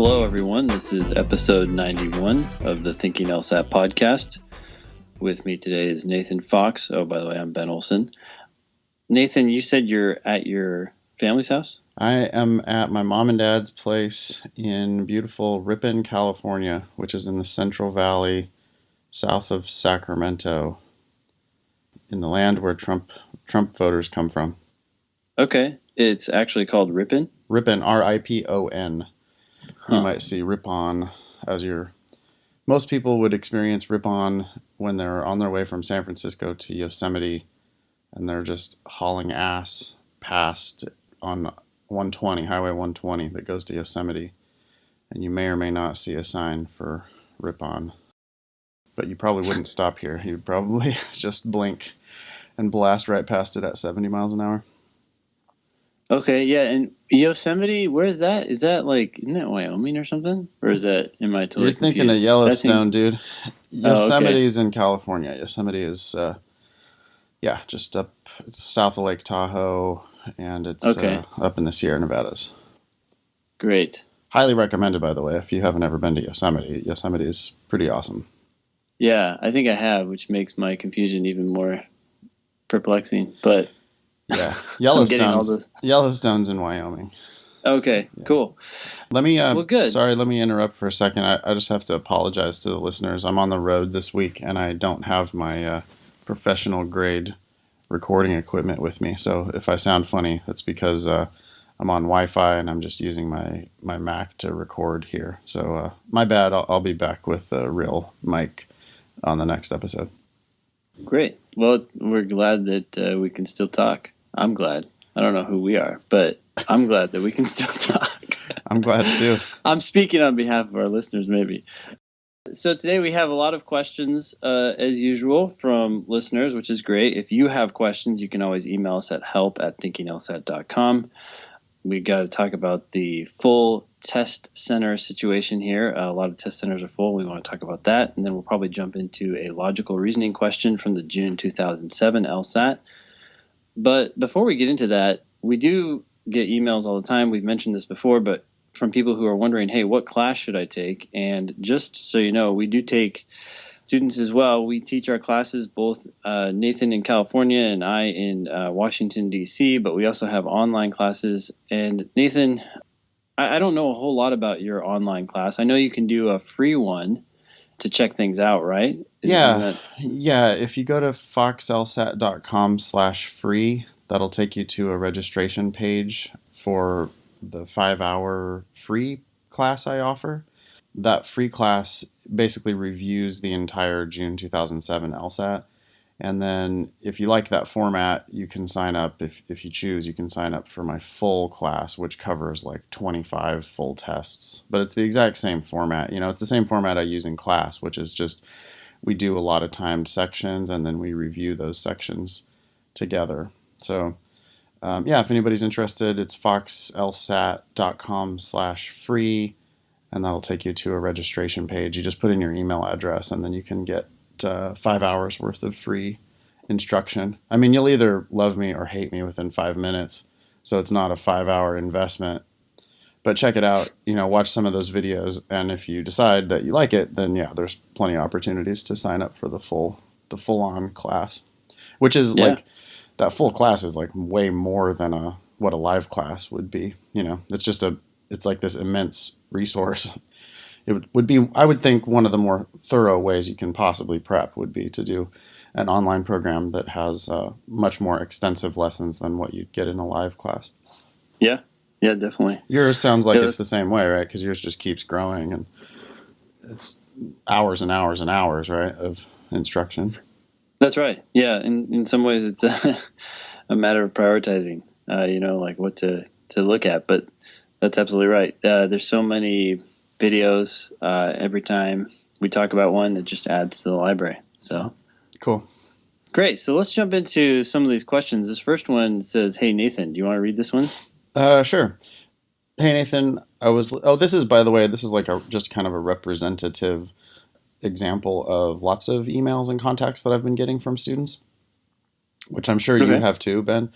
Hello, everyone. This is episode 91 of the Thinking LSAT podcast. With me today is Nathan Fox. Oh, by the way, I'm Ben Olson. Nathan, you said you're at your family's house? I am at my mom and dad's place in beautiful Ripon, California, which is in the Central Valley, south of Sacramento, in the land where Trump voters come from. Okay. It's actually called Ripon? Ripon, R-I-P-O-N. You might see Ripon as most people would experience Ripon when they're on their way from San Francisco to Yosemite, and they're just hauling ass past on Highway 120 that goes to Yosemite. And you may or may not see a sign for Ripon. But you probably wouldn't stop here. You'd probably just blink and blast right past it at 70 miles an hour. Okay, yeah, and Yosemite, where is that? Is that isn't that Wyoming or something? Or is that, am I totally You're thinking confused? of Yellowstone, dude. Yosemite's okay. in California. Yosemite is, just up, it's south of Lake Tahoe, and it's up in the Sierra Nevadas. Great. Highly recommended, by the way, if you haven't ever been to Yosemite. Yosemite is pretty awesome. Yeah, I think I have, which makes my confusion even more perplexing, but... Yeah, Yellowstone's in Wyoming. Okay, yeah. Cool. Let me, good. Sorry, let me interrupt for a second. I just have to apologize to the listeners. I'm on the road this week, and I don't have my professional grade recording equipment with me. So if I sound funny, that's because I'm on Wi-Fi, and I'm just using my Mac to record here. So my bad. I'll be back with a real mic on the next episode. Great. Well, we're glad that we can still talk. I'm glad. I don't know who we are, but I'm glad that we can still talk. I'm glad too. I'm speaking on behalf of our listeners, maybe. So today we have a lot of questions, as usual, from listeners, which is great. If you have questions, you can always email us at help@thinkinglsat.com. We got to talk about the full test center situation here. A lot of test centers are full. We want to talk about that. And then we'll probably jump into a logical reasoning question from the June 2007 LSAT. But before we get into that, we do get emails all the time. We've mentioned this before, but from people who are wondering, hey, what class should I take? And just so you know, we do take students as well. We teach our classes, both Nathan in California and I in Washington, D.C., but we also have online classes. And Nathan, I don't know a whole lot about your online class. I know you can do a free one to check things out, right? Yeah. If you go to foxlsat.com/free, that'll take you to a registration page for the 5-hour free class I offer. That free class basically reviews the entire June 2007 LSAT. And then if you like that format, you can sign up. If you choose, you can sign up for my full class, which covers 25 full tests. But it's the exact same format. It's the same format I use in class, which is just we do a lot of timed sections and then we review those sections together. So, if anybody's interested, it's foxlsat.com/free. And that'll take you to a registration page. You just put in your email address, and then you can get 5 hours worth of free instruction. I mean, you'll either love me or hate me within 5 minutes, so it's not a 5-hour investment. But check it out. Watch some of those videos, and if you decide that you like it, then there's plenty of opportunities to sign up for the full-on class, which is that full class is way more than what a live class would be. It's like this immense resource. It would be, I would think, one of the more thorough ways you can possibly prep would be to do an online program that has much more extensive lessons than what you'd get in a live class. Yeah, definitely. Yours sounds like it's the same way, right? Because yours just keeps growing, and it's hours and hours and hours, right, of instruction. That's right. Yeah, in some ways it's a matter of prioritizing, what to look at, but that's absolutely right. There's so many videos every time we talk about one that just adds to the library. So cool. Great. So let's jump into some of these questions. This first one says, hey, Nathan, do you want to read this one? Sure. Hey, Nathan, this is, by the way, just kind of a representative example of lots of emails and contacts that I've been getting from students, which I'm sure you have too, Ben.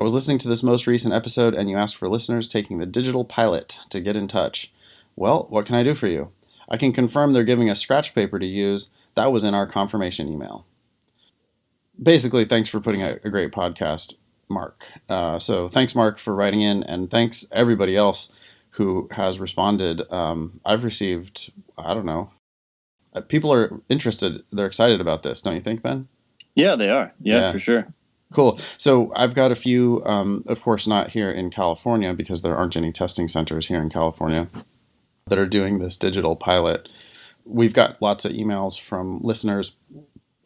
I was listening to this most recent episode, and you asked for listeners taking the digital pilot to get in touch. Well, what can I do for you? I can confirm they're giving us scratch paper to use. That was in our confirmation email. Basically, thanks for putting a great podcast, Mark. So thanks, Mark, for writing in, and thanks everybody else who has responded. I've received, I don't know, people are interested. They're excited about this, don't you think, Ben? Yeah, they are. Yeah, for sure. Cool. So I've got a few, of course, not here in California because there aren't any testing centers here in California that are doing this digital pilot. We've got lots of emails from listeners.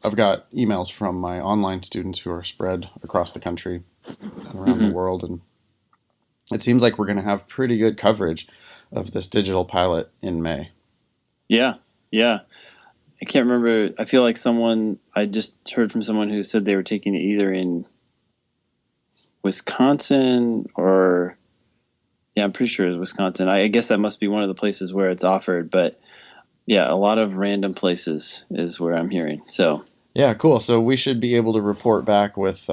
I've got emails from my online students who are spread across the country and around the world. And it seems like we're going to have pretty good coverage of this digital pilot in May. Yeah. I can't remember. I feel like I just heard from someone who said they were taking it either in Wisconsin or, I'm pretty sure it was Wisconsin. I guess that must be one of the places where it's offered. But yeah, a lot of random places is where I'm hearing. So yeah, cool. So we should be able to report back with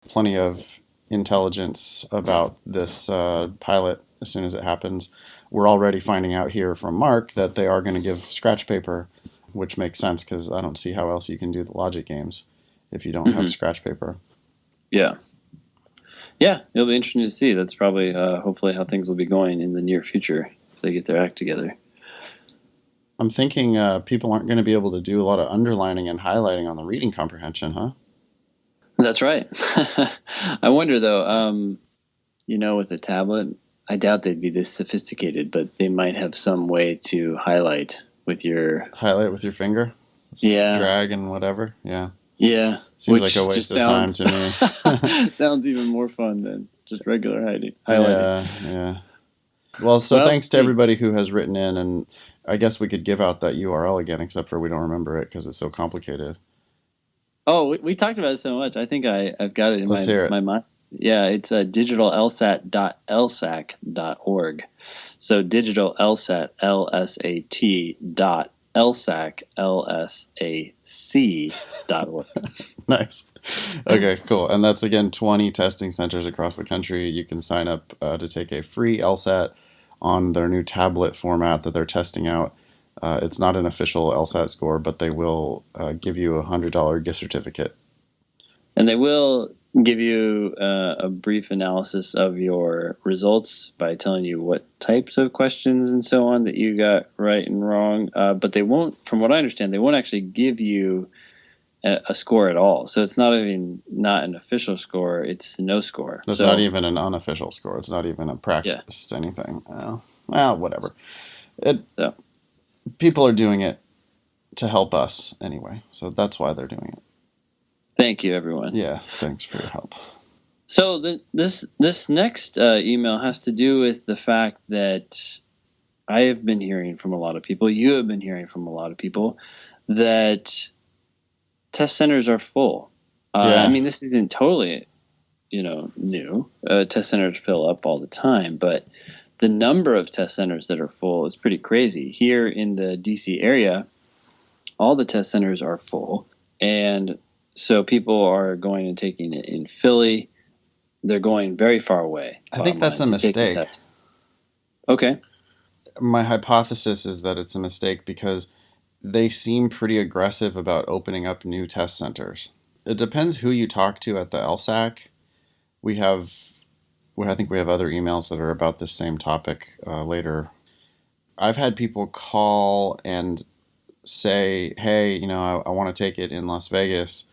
plenty of intelligence about this pilot as soon as it happens. We're already finding out here from Mark that they are going to give scratch paper, which makes sense because I don't see how else you can do the logic games if you don't have scratch paper. Yeah, it'll be interesting to see. That's probably hopefully how things will be going in the near future if they get their act together. I'm thinking people aren't going to be able to do a lot of underlining and highlighting on the reading comprehension, huh? That's right. I wonder, though, with a tablet, I doubt they'd be this sophisticated, but they might have some way to highlight with your finger? Yeah. Drag and whatever? Yeah. Yeah. Seems like a waste of time to me. Sounds even more fun than just regular highlighting. Yeah. Well, thanks to everybody who has written in, and I guess we could give out that URL again, except for we don't remember it because it's so complicated. Oh, we talked about it so much. I think I've got it in my mind. Yeah, it's digital-lsat.lsac.org. So digital LSAT, LSAT dot LSAC, LSAC.org. Nice. Okay, cool. And that's, again, 20 testing centers across the country. You can sign up to take a free LSAT on their new tablet format that they're testing out. It's not an official LSAT score, but they will give you a $100 gift certificate. And they will give you a brief analysis of your results by telling you what types of questions and so on that you got right and wrong. But they won't, from what I understand, they won't actually give you a score at all. So it's not an official score. It's no score. It's not even an unofficial score. It's not even a practiced anything. Well, whatever. People are doing it to help us anyway. So that's why they're doing it. Thank you, everyone. Yeah, thanks for your help. So this next email has to do with the fact that I have been hearing from a lot of people, you have been hearing from a lot of people, that test centers are full. I mean, this isn't totally, new. Test centers fill up all the time, but the number of test centers that are full is pretty crazy. Here in the DC area, all the test centers are full, and so people are going and taking it in Philly. They're going very far away. I think that's a mistake. Okay. My hypothesis is that it's a mistake because they seem pretty aggressive about opening up new test centers. It depends who you talk to at the LSAC. I think we have other emails that are about this same topic later. I've had people call and say, hey, I want to take it in Las Vegas,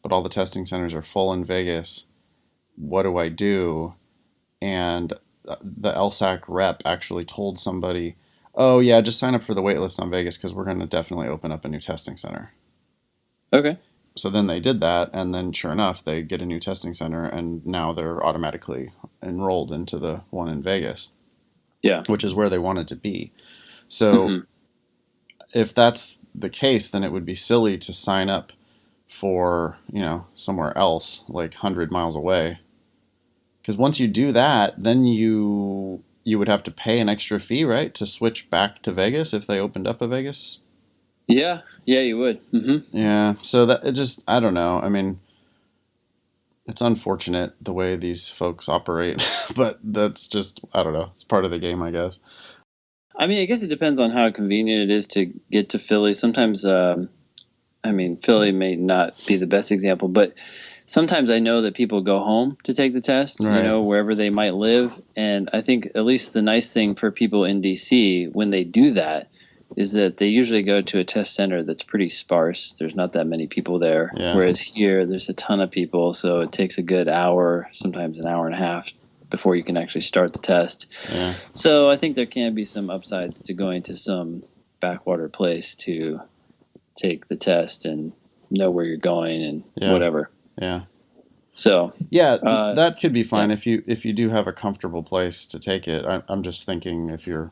but all the testing centers are full in Vegas. What do I do? And the LSAC rep actually told somebody, oh, yeah, just sign up for the waitlist on Vegas because we're going to definitely open up a new testing center. Okay. So then they did that, and then sure enough, they get a new testing center, and now they're automatically enrolled into the one in Vegas. Yeah. Which is where they wanted to be. So if that's the case, then it would be silly to sign up for, somewhere else, like 100 miles away. Because once you do that, then you would have to pay an extra fee, right, to switch back to Vegas if they opened up a Vegas? Yeah, you would. Mm-hmm. Yeah, so that it just, I don't know. I mean, it's unfortunate the way these folks operate, but that's just, I don't know. It's part of the game, I guess. I mean, I guess it depends on how convenient it is to get to Philly. Sometimes, Philly may not be the best example, but sometimes I know that people go home to take the test, Right. wherever they might live. And I think at least the nice thing for people in DC when they do that is that they usually go to a test center that's pretty sparse. There's not that many people there. Yeah. Whereas here, there's a ton of people. So it takes a good hour, sometimes an hour and a half before you can actually start the test. Yeah. So I think there can be some upsides to going to some backwater place to take the test and know where you're going and whatever. Yeah. So that could be fine if you do have a comfortable place to take it. I'm just thinking if you're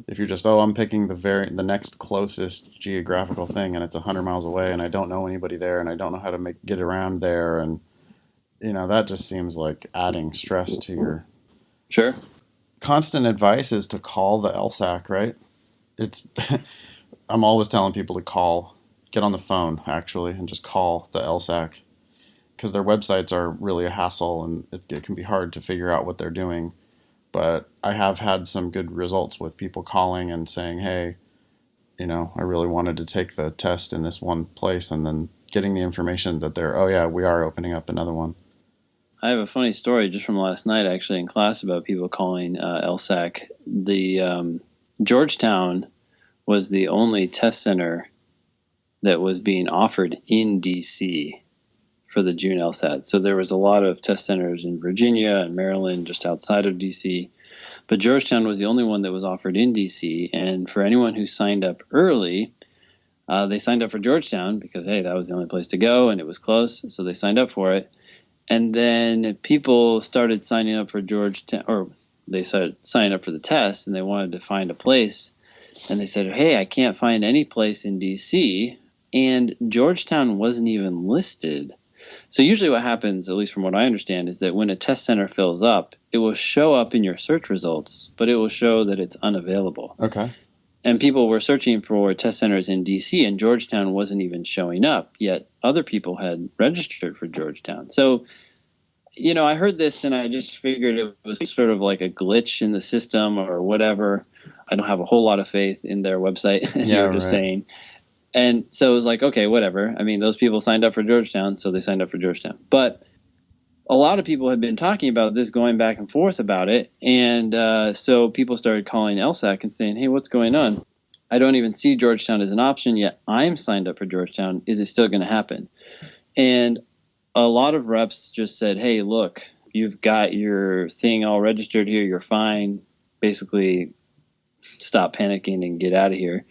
just I'm picking the next closest geographical thing and it's 100 miles away and I don't know anybody there and I don't know how to get around there, and that just seems like adding stress to your. Sure. Constant advice is to call the LSAC, right? I'm always telling people to get on the phone actually and just call the LSAC, because their websites are really a hassle and it can be hard to figure out what they're doing. But I have had some good results with people calling and saying, hey, I really wanted to take the test in this one place, and then getting the information that we are opening up another one. I have a funny story just from last night, actually, in class about people calling LSAC. The Georgetown was the only test center that was being offered in D.C. for the June LSAT. So there was a lot of test centers in Virginia and Maryland, just outside of D.C. But Georgetown was the only one that was offered in D.C. And for anyone who signed up early, they signed up for Georgetown because, hey, that was the only place to go and it was close. So they signed up for it. And then people started signing up for Georgetown, or they started signing up for the test, and they wanted to find a place. And they said, hey, I can't find any place in D.C., and Georgetown wasn't even listed. So usually what happens, at least from what I understand, is that when a test center fills up, it will show up in your search results, but it will show that it's unavailable. Okay. And people were searching for test centers in D.C., and Georgetown wasn't even showing up, yet other people had registered for Georgetown. So, I heard this and I just figured it was sort of like a glitch in the system or whatever. I don't have a whole lot of faith in their website, as you were just saying. And so it was like, okay, whatever. I mean, those people signed up for Georgetown, so they signed up for Georgetown. But a lot of people have been talking about this, going back and forth about it. And so people started calling LSAC and saying, hey, what's going on? I don't even see Georgetown as an option yet. I'm signed up for Georgetown. Is it still going to happen? And a lot of reps just said, hey, look, you've got your thing all registered here. You're fine. Basically, stop panicking and get out of here.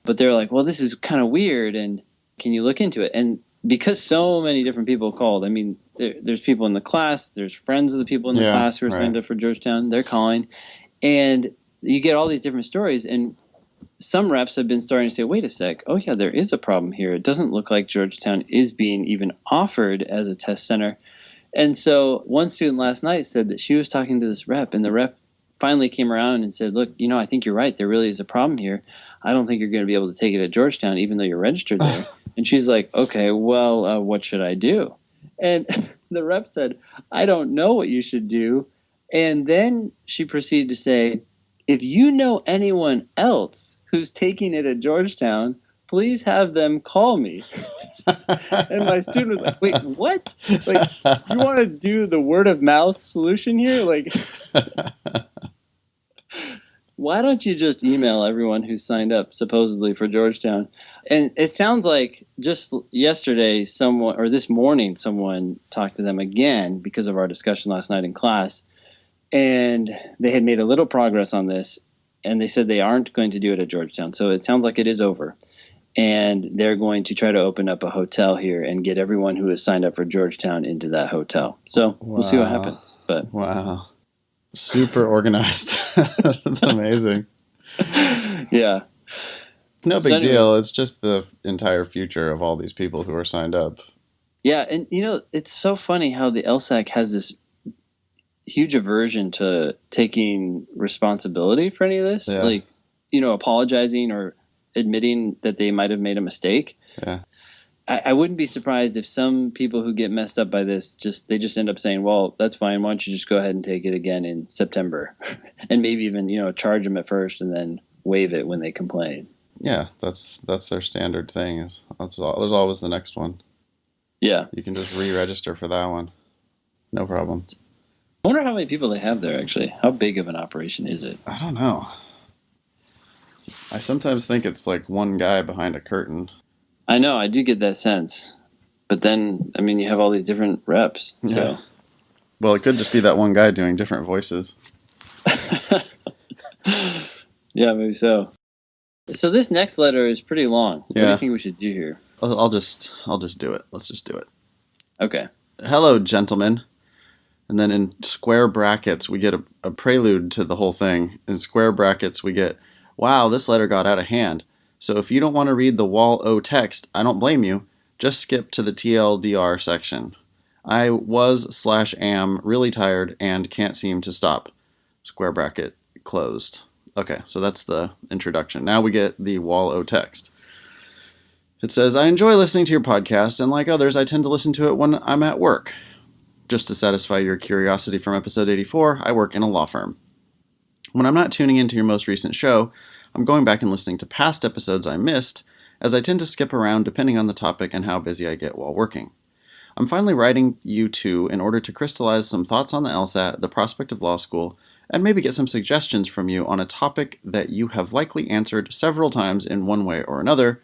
But they're like, well, this is kind of weird, and can you look into it? And because so many different people called, I mean, there's people in the class, there's friends of the people in the class who are signed up for Georgetown, they're calling, and you get all these different stories, and some reps have been starting to say, wait a sec, oh yeah, there is a problem here. It doesn't look like Georgetown is being even offered as a test center. And so one student last night said that she was talking to this rep, and the rep finally came around and said, look, I think you're right. There really is a problem here. I don't think you're going to be able to take it at Georgetown, even though you're registered there. And she's like, okay, well, what should I do? And the rep said, I don't know what you should do. And then she proceeded to say, if you know anyone else who's taking it at Georgetown, please have them call me. And my student was like, wait, what? Like, you want to do the word of mouth solution here? Like, why don't you just email everyone who signed up supposedly for Georgetown? And it sounds like just yesterday this morning someone talked to them again because of our discussion last night in class, and they had made a little progress on this, and they said they aren't going to do it at Georgetown. So it sounds like it is over. And they're going to try to open up a hotel here and get everyone who has signed up for Georgetown into that hotel. So we'll see what happens. But wow. Super organized. That's amazing. Yeah. No big deal. It's just the entire future of all these people who are signed up. Yeah. And, it's so funny how the LSAC has this huge aversion to taking responsibility for any of this. Yeah. Like, apologizing or admitting that they might have made a mistake. Yeah. I wouldn't be surprised if some people who get messed up by this they just end up saying, well, that's fine. Why don't you just go ahead and take it again in September and maybe even, charge them at first and then waive it when they complain. Yeah, that's their standard thing. There's always the next one. Yeah. You can just re-register for that one. No problem. I wonder how many people they have there, actually. How big of an operation is it? I don't know. I sometimes think it's like one guy behind a curtain. I know, I do get that sense. But then, I mean, you have all these different reps. So. Yeah. Well, it could just be that one guy doing different voices. Yeah, maybe so. So this next letter is pretty long. Yeah. What do you think we should do here? I'll just do it. Let's just do it. Okay. Hello, gentlemen. And then in square brackets, we get a prelude to the whole thing. In square brackets, we get, wow, this letter got out of hand. So if you don't want to read the wall O text, I don't blame you. Just skip to the TLDR section. I was/am really tired and can't seem to stop. Square bracket closed. Okay, so that's the introduction. Now we get the wall O text. It says, I enjoy listening to your podcast, and like others, I tend to listen to it when I'm at work. Just to satisfy your curiosity from episode 84, I work in a law firm. When I'm not tuning into your most recent show, I'm going back and listening to past episodes I missed, as I tend to skip around depending on the topic and how busy I get while working. I'm finally writing you two in order to crystallize some thoughts on the LSAT, the prospect of law school, and maybe get some suggestions from you on a topic that you have likely answered several times in one way or another.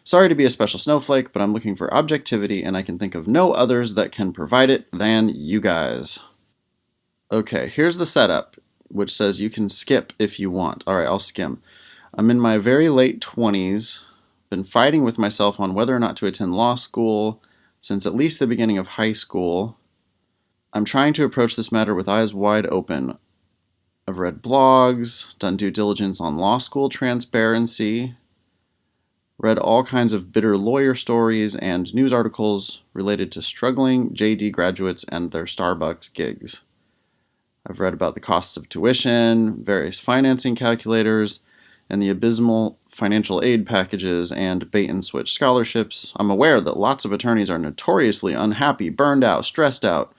Sorry to be a special snowflake, but I'm looking for objectivity, and I can think of no others that can provide it than you guys. Okay, here's the setup, which says you can skip if you want. All right, I'll skim. I'm in my very late 20s, been fighting with myself on whether or not to attend law school since at least the beginning of high school. I'm trying to approach this matter with eyes wide open. I've read blogs, done due diligence on law school transparency, read all kinds of bitter lawyer stories and news articles related to struggling JD graduates and their Starbucks gigs. I've read about the costs of tuition, various financing calculators, and the abysmal financial aid packages and bait-and-switch scholarships. I'm aware that lots of attorneys are notoriously unhappy, burned out, stressed out,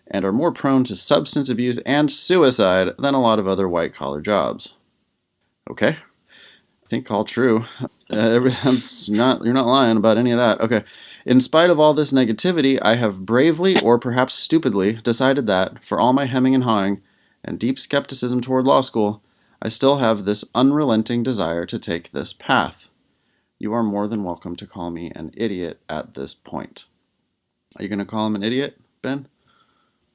and are more prone to substance abuse and suicide than a lot of other white-collar jobs. Okay. I think all true. You're not lying about any of that. Okay. In spite of all this negativity, I have bravely, or perhaps stupidly, decided that, for all my hemming and hawing and deep skepticism toward law school, I still have this unrelenting desire to take this path. You are more than welcome to call me an idiot at this point. Are you going to call him an idiot, Ben?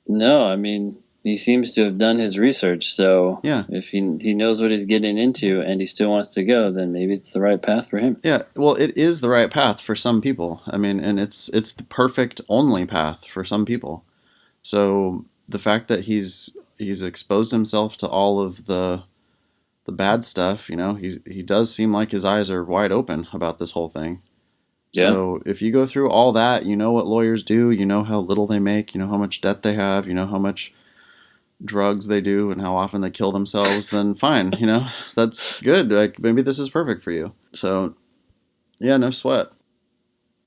No, I mean, he seems to have done his research, so yeah. If he knows what he's getting into and he still wants to go, then maybe it's the right path for him. Yeah, well, it is the right path for some people. I mean, and it's the perfect only path for some people. So the fact that he's exposed himself to all of the bad stuff, he does seem like his eyes are wide open about this whole thing. Yeah. So if you go through all that, you know what lawyers do, you know how little they make, you know how much debt they have, you know how much drugs they do and how often they kill themselves, then fine, that's good. Like, maybe this is perfect for you. So yeah, no sweat.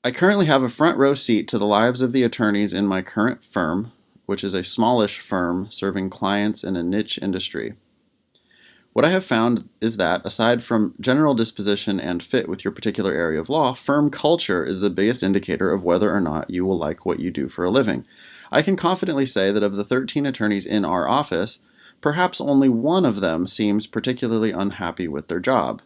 I currently have a front row seat to the lives of the attorneys in my current firm, which is a smallish firm serving clients in a niche industry. What I have found is that, aside from general disposition and fit with your particular area of law, firm culture is the biggest indicator of whether or not you will like what you do for a living. I can confidently say that of the 13 attorneys in our office, perhaps only one of them seems particularly unhappy with their job.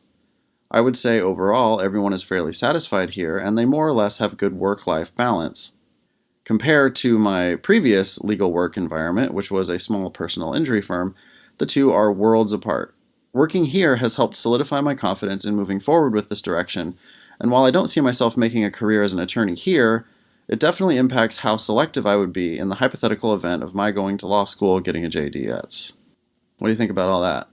I would say overall everyone is fairly satisfied here, and they more or less have good work-life balance. Compared to my previous legal work environment, which was a small personal injury firm, the two are worlds apart. Working here has helped solidify my confidence in moving forward with this direction, and while I don't see myself making a career as an attorney here, it definitely impacts how selective I would be in the hypothetical event of my going to law school getting a JDS. What do you think about all that?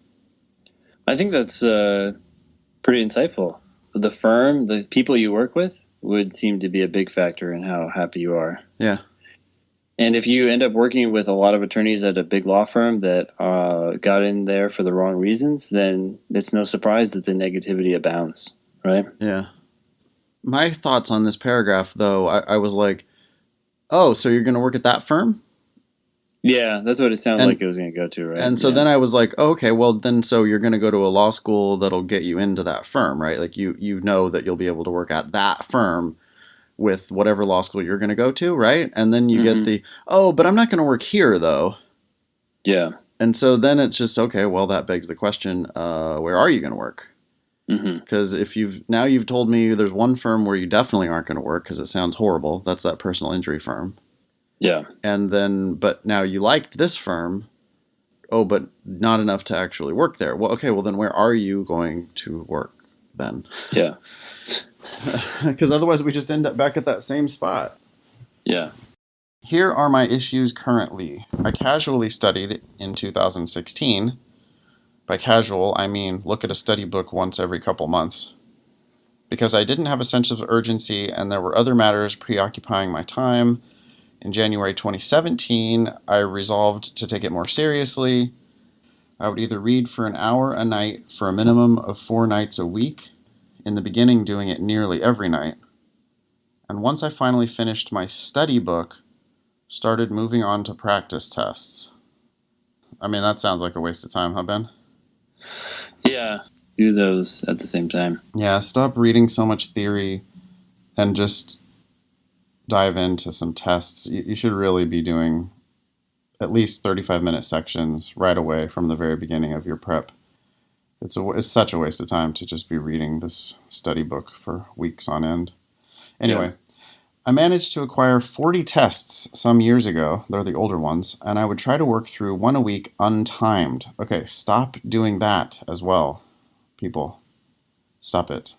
I think that's pretty insightful. The firm, the people you work with, would seem to be a big factor in how happy you are. Yeah. And if you end up working with a lot of attorneys at a big law firm that got in there for the wrong reasons, then it's no surprise that the negativity abounds, right? Yeah. My thoughts on this paragraph, though, I was like, oh, so you're going to work at that firm? Yeah, that's what it sounded like it was going to go to, right? And so then I was like, oh, okay, well, then so you're going to go to a law school that'll get you into that firm, right? Like you know that you'll be able to work at that firm with whatever law school you're going to go to, right? And then you get the, oh, but I'm not going to work here, though. Yeah. And so then it's just, okay, well, that begs the question, where are you going to work? Because if you've told me there's one firm where you definitely aren't going to work because it sounds horrible. That's that personal injury firm. Yeah. And then, but now you liked this firm. Oh, but not enough to actually work there. Well, okay, well then where are you going to work then? Yeah. Because otherwise we just end up back at that same spot. Yeah. Here are my issues currently. I casually studied in 2016. By casual, I mean look at a study book once every couple months. Because I didn't have a sense of urgency and there were other matters preoccupying my time. In January 2017, I resolved to take it more seriously. I would either read for an hour a night for a minimum of 4 nights a week, in the beginning doing it nearly every night. And once I finally finished my study book, started moving on to practice tests. I mean, that sounds like a waste of time, huh, Ben? Yeah, do those at the same time. Yeah, stop reading so much theory and just dive into some tests. You should really be doing at least 35-minute sections right away from the very beginning of your prep. It's such a waste of time to just be reading this study book for weeks on end. Anyway, I managed to acquire 40 tests some years ago. They're the older ones. And I would try to work through one a week untimed. Okay, stop doing that as well, people. Stop it.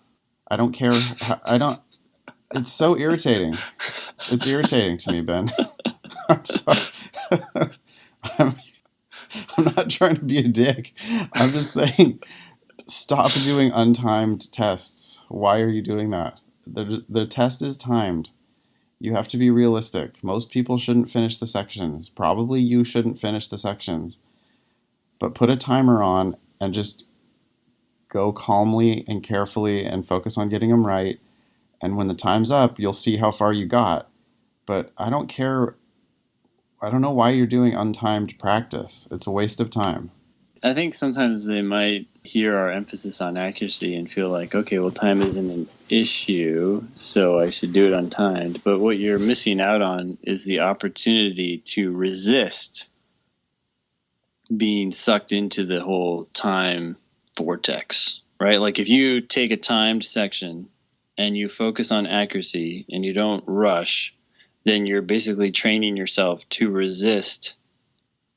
I don't care. It's so irritating. It's irritating to me, Ben. I'm sorry. I'm not trying to be a dick. I'm just saying, stop doing untimed tests. Why are you doing that? The test is timed. You have to be realistic. Most people shouldn't finish the sections. Probably you shouldn't finish the sections. But put a timer on and just go calmly and carefully and focus on getting them right. And when the time's up, you'll see how far you got. But I don't care. I don't know why you're doing untimed practice. It's a waste of time. I think sometimes they might hear our emphasis on accuracy and feel like, okay, well, time isn't an issue, so I should do it untimed. But what you're missing out on is the opportunity to resist being sucked into the whole time vortex, right? Like if you take a timed section and you focus on accuracy and you don't rush, then you're basically training yourself to resist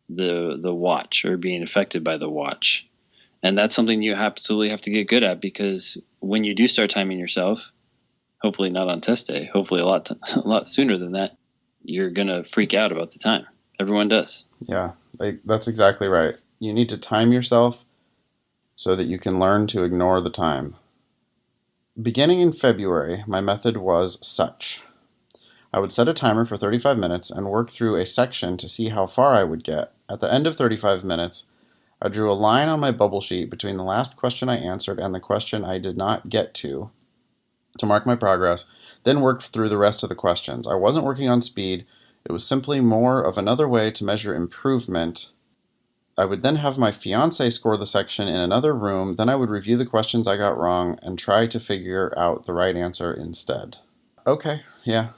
the watch or being affected by the watch. And that's something you absolutely have to get good at, because when you do start timing yourself, hopefully not on test day, hopefully a lot sooner than that, you're going to freak out about the time. Everyone does. Yeah, that's exactly right. You need to time yourself so that you can learn to ignore the time. Beginning in February, my method was such. I would set a timer for 35 minutes and work through a section to see how far I would get. At the end of 35 minutes, I drew a line on my bubble sheet between the last question I answered and the question I did not get to mark my progress, then worked through the rest of the questions. I wasn't working on speed. It was simply more of another way to measure improvement. I would then have my fiancé score the section in another room. Then I would review the questions I got wrong and try to figure out the right answer instead. Okay, yeah.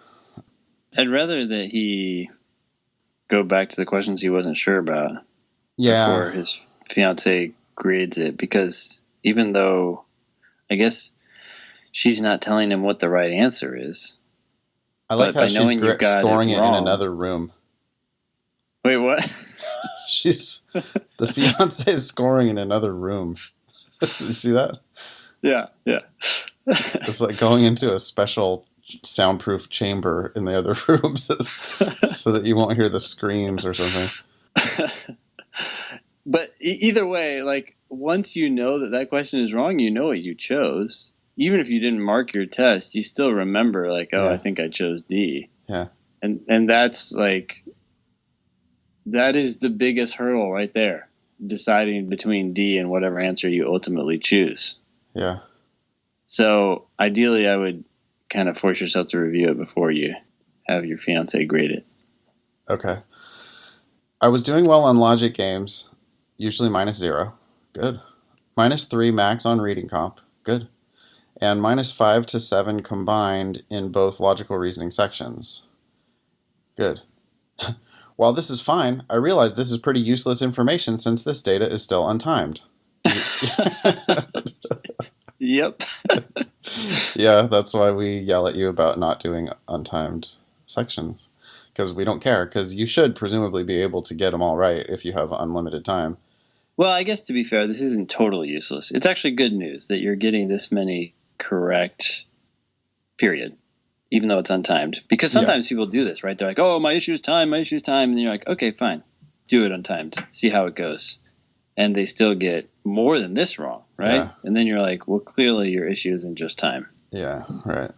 I'd rather that he go back to the questions he wasn't sure about before his fiance grades it, because even though I guess she's not telling him what the right answer is. I like how she's scoring it in another room. Wait, what? The fiance is scoring in another room. You see that? Yeah. It's like going into a special soundproof chamber in the other rooms so that you won't hear the screams or something. But either way, like once you know that question is wrong, you know what you chose. Even if you didn't mark your test, you still remember like, oh, yeah. I think I chose D. Yeah. And that's like, that is the biggest hurdle right there, deciding between D and whatever answer you ultimately choose. Yeah. So ideally I would kind of force yourself to review it before you have your fiance grade it. Okay. I was doing well on logic games, usually -0. Good. -3 max on reading comp. Good. And -5 to 7 combined in both logical reasoning sections. Good. While this is fine, I realize this is pretty useless information since this data is still untimed. Yep. Yeah, that's why we yell at you about not doing untimed sections. Because we don't care, because you should presumably be able to get them all right if you have unlimited time. Well, I guess to be fair, this isn't totally useless. It's actually good news that you're getting this many correct, period, even though it's untimed. Because sometimes people do this, right? They're like, oh, my issue is time, my issue is time. And you're like, okay, fine, do it untimed, see how it goes. And they still get more than this wrong, right? Yeah. And then you're like, well, clearly your issue isn't just time. Yeah, right.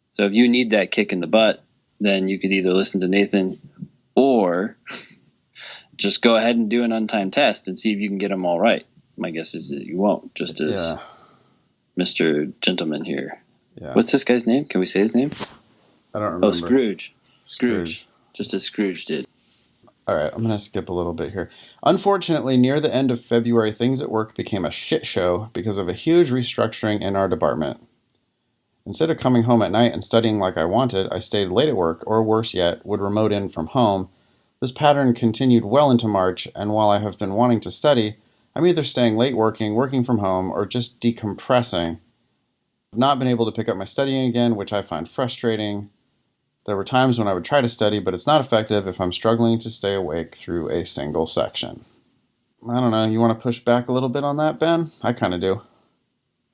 So if you need that kick in the butt, then you could either listen to Nathan or just go ahead and do an untimed test and see if you can get them all right. My guess is that you won't, just as Mr. Gentleman here. Yeah. What's this guy's name? Can we say his name? I don't remember. Oh, Scrooge. Scrooge. Just as Scrooge did. All right, I'm going to skip a little bit here. Unfortunately, near the end of February, things at work became a shit show because of a huge restructuring in our department. Instead of coming home at night and studying like I wanted, I stayed late at work, or worse yet, would remote in from home. This pattern continued well into March, and while I have been wanting to study, I'm either staying late working from home, or just decompressing. I've not been able to pick up my studying again, which I find frustrating. There were times when I would try to study, but it's not effective if I'm struggling to stay awake through a single section. I don't know, you want to push back a little bit on that, Ben? I kind of do.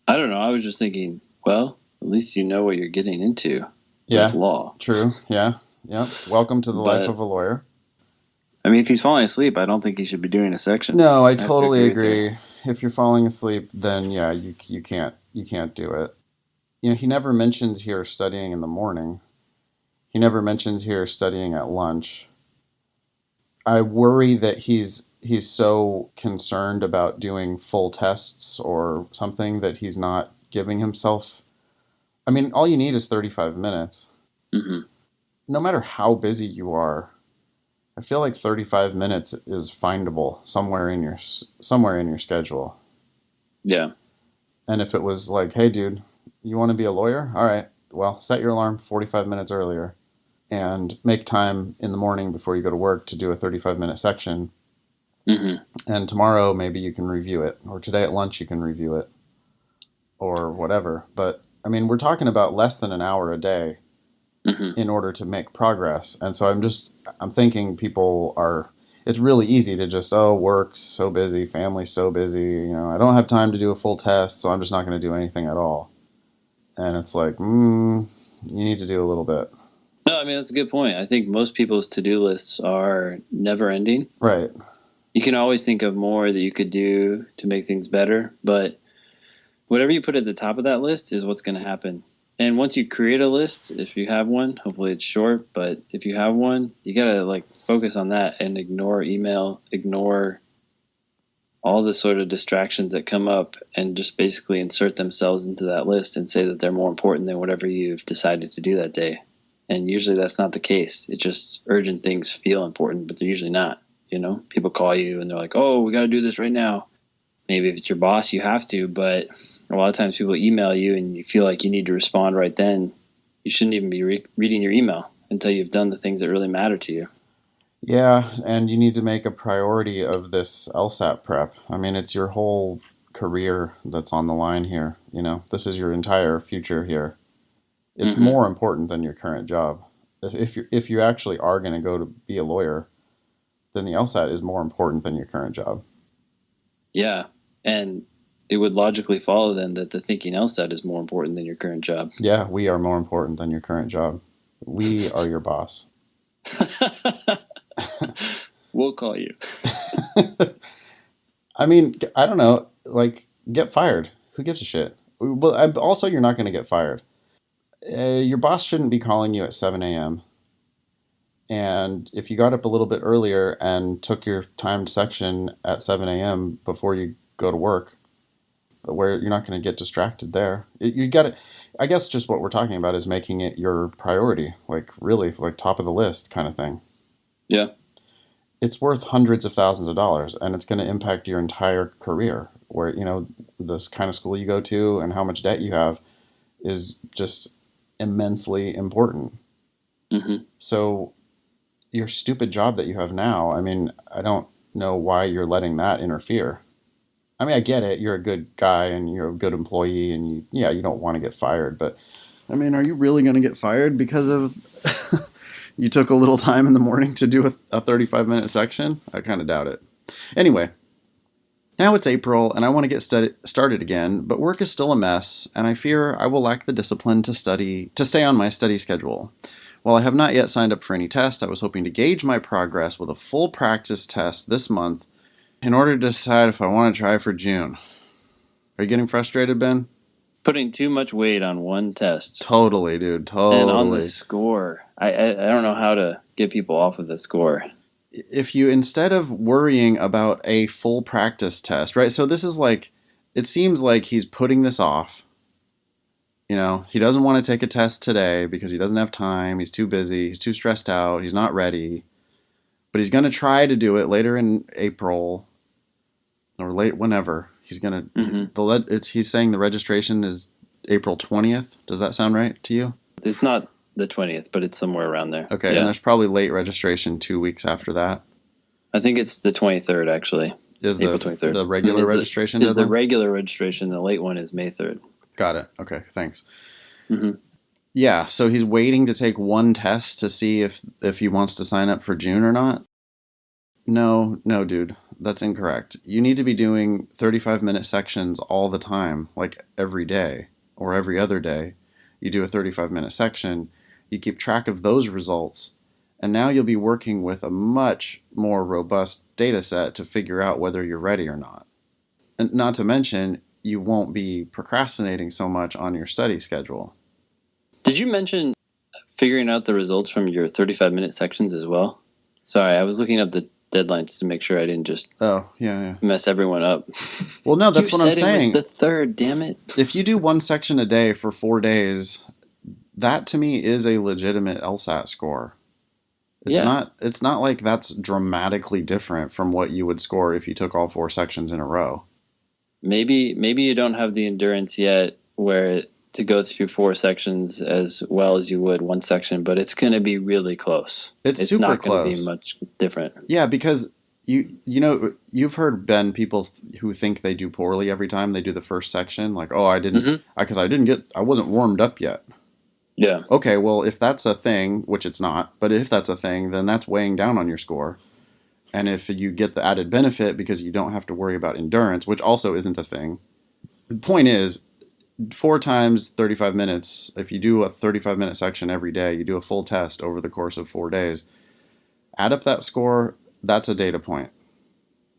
I don't know, I was just thinking, well, at least you know what you're getting into with law. True, yeah. Welcome to the life of a lawyer. I mean, if he's falling asleep, I don't think he should be doing a section. No, I totally agree. If you're falling asleep, then yeah, you can't do it. You know, he never mentions here studying in the morning. He never mentions here studying at lunch. I worry that he's so concerned about doing full tests or something that he's not giving himself. I mean, all you need is 35 minutes. Mm-hmm. No matter how busy you are, I feel like 35 minutes is findable somewhere in your schedule. Yeah. And if it was like, hey, dude, you want to be a lawyer? All right. Well, set your alarm 45 minutes earlier and make time in the morning before you go to work to do a 35-minute section. Mm-hmm. And tomorrow maybe you can review it, or today at lunch you can review it, or whatever. But, I mean, we're talking about less than an hour a day in order to make progress. And so I'm thinking it's really easy to just, work's so busy, family's so busy, I don't have time to do a full test, so I'm just not going to do anything at all. And it's like, you need to do a little bit. No, I mean, that's a good point. I think most people's to-do lists are never ending. Right. You can always think of more that you could do to make things better, but whatever you put at the top of that list is what's going to happen. And once you create a list, if you have one, hopefully it's short, but if you have one, you got to focus on that and ignore email, ignore all the sort of distractions that come up, and just basically insert themselves into that list and say that they're more important than whatever you've decided to do that day. And usually that's not the case. It's just urgent things feel important, but they're usually not. People call you and they're like, oh, we got to do this right now. Maybe if it's your boss, you have to, but a lot of times people email you and you feel like you need to respond right then. You shouldn't even be reading your email until you've done the things that really matter to you. Yeah, and you need to make a priority of this LSAT prep. I mean, it's your whole career that's on the line here. This is your entire future here. It's more important than your current job. If you actually are going to go to be a lawyer, then the LSAT is more important than your current job. Yeah, and it would logically follow then that the thinking LSAT is more important than your current job. Yeah, we are more important than your current job. We are your boss. We'll call you. I mean, I don't know, get fired. Who gives a shit? Well, also, you're not going to get fired. Your boss shouldn't be calling you at 7 a.m. And if you got up a little bit earlier and took your timed section at 7 a.m. before you go to work, where you're not going to get distracted there. You got to, I guess just what we're talking about is making it your priority, like really like top of the list kind of thing. Yeah. It's worth hundreds of thousands of dollars, and it's going to impact your entire career, where, this kind of school you go to and how much debt you have is just immensely important. Mm-hmm. So your stupid job that you have now, I mean, I don't know why you're letting that interfere. I mean, I get it. You're a good guy and you're a good employee, and you don't want to get fired. But I mean, are you really going to get fired because of you took a little time in the morning to do a 35-minute section? I kind of doubt it. Anyway, now it's April and I want to get started again, but work is still a mess, and I fear I will lack the discipline to stay on my study schedule. While I have not yet signed up for any test, I was hoping to gauge my progress with a full practice test this month in order to decide if I want to try for June. Are you getting frustrated, Ben? Putting too much weight on one test. Totally, dude. Totally. And on the score. I don't know how to get people off of the score. If you, instead of worrying about a full practice test, right? So this is like, it seems like he's putting this off. He doesn't want to take a test today because he doesn't have time. He's too busy. He's too stressed out. He's not ready. But he's going to try to do it later in April or late whenever. He's going to, he's saying the registration is April 20th. Does that sound right to you? It's not the 20th, but it's somewhere around there. Okay. Yeah. And there's probably late registration 2 weeks after that. I think it's the 23rd, actually. Is April 23rd. The regular registration? Is the regular registration. The late one is May 3rd. Got it. Okay. Thanks. Mm-hmm. Yeah. So he's waiting to take one test to see if he wants to sign up for June or not. No, dude. That's incorrect. You need to be doing 35-minute sections all the time, like every day or every other day. You do a 35-minute section. You keep track of those results. And now you'll be working with a much more robust data set to figure out whether you're ready or not. And not to mention, you won't be procrastinating so much on your study schedule. Did you mention figuring out the results from your 35-minute sections as well? Sorry, I was looking up the deadlines to make sure I didn't just mess everyone up. Well, no, that's what I'm saying. It was the 3rd, damn it. If you do one section a day for 4 days, that to me is a legitimate LSAT score. It's not like that's dramatically different from what you would score if you took all 4 sections in a row. Maybe you don't have the endurance yet to go through 4 sections as well as you would one section, but it's going to be really close. It's super not close. Going to be much different. Yeah, because you've heard, Ben, people who think they do poorly every time they do the first section, like, oh, I didn't, because I wasn't warmed up yet. Yeah. Okay, well, if that's a thing, which it's not, but if that's a thing, then that's weighing down on your score. And if you get the added benefit because you don't have to worry about endurance, which also isn't a thing. The point is, 4 times 35 minutes, if you do a 35-minute section every day, you do a full test over the course of 4 days, add up that score, that's a data point.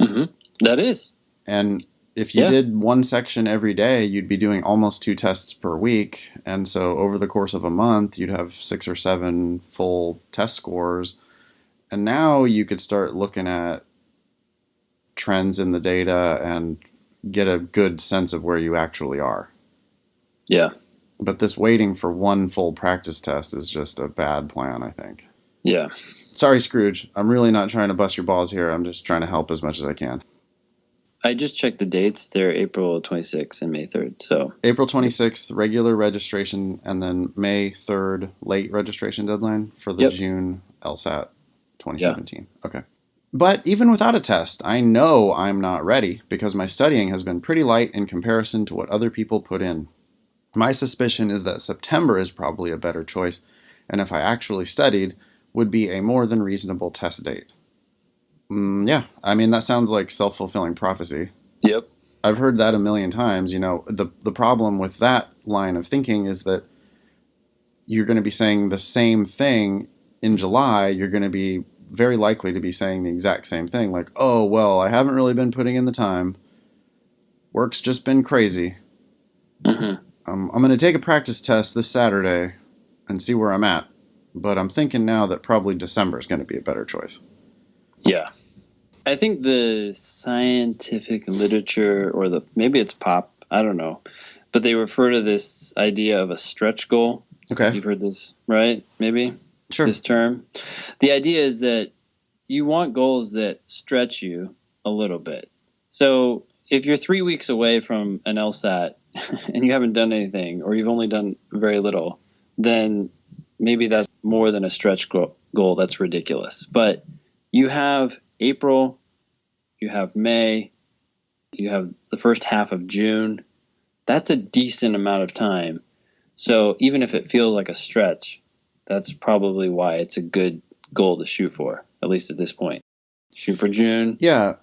Mm-hmm. That is. And if you did one section every day, you'd be doing almost 2 tests per week. And so over the course of a month, you'd have 6 or 7 full test scores. And now you could start looking at trends in the data and get a good sense of where you actually are. Yeah. But this waiting for one full practice test is just a bad plan, I think. Yeah. Sorry, Scrooge. I'm really not trying to bust your balls here. I'm just trying to help as much as I can. I just checked the dates. They're April 26th and May 3rd. So April 26th, regular registration, and then May 3rd, late registration deadline for the June LSAT 2017. Yeah. Okay. But even without a test, I know I'm not ready because my studying has been pretty light in comparison to what other people put in. My suspicion is that September is probably a better choice, and if I actually studied, would be a more than reasonable test date. Yeah, I mean, that sounds like self-fulfilling prophecy. Yep. I've heard that a million times. The problem with that line of thinking is that you're going to be saying the same thing in July. You're going to be very likely to be saying the exact same thing, like, oh, well, I haven't really been putting in the time. Work's just been crazy. Mm-hmm. I'm going to take a practice test this Saturday and see where I'm at. But I'm thinking now that probably December is going to be a better choice. Yeah. I think the scientific literature, or maybe it's pop I don't know. But they refer to this idea of a stretch goal. Okay. You've heard this, right? Maybe? Sure. This term. The idea is that you want goals that stretch you a little bit. So if you're 3 weeks away from an LSAT and you haven't done anything, or you've only done very little, then maybe that's more than a stretch goal. That's ridiculous. But you have April, you have May, you have the first half of June. That's a decent amount of time. So even if it feels like a stretch, that's probably why it's a good goal to shoot for, at least at this point. Shoot for June. Yeah.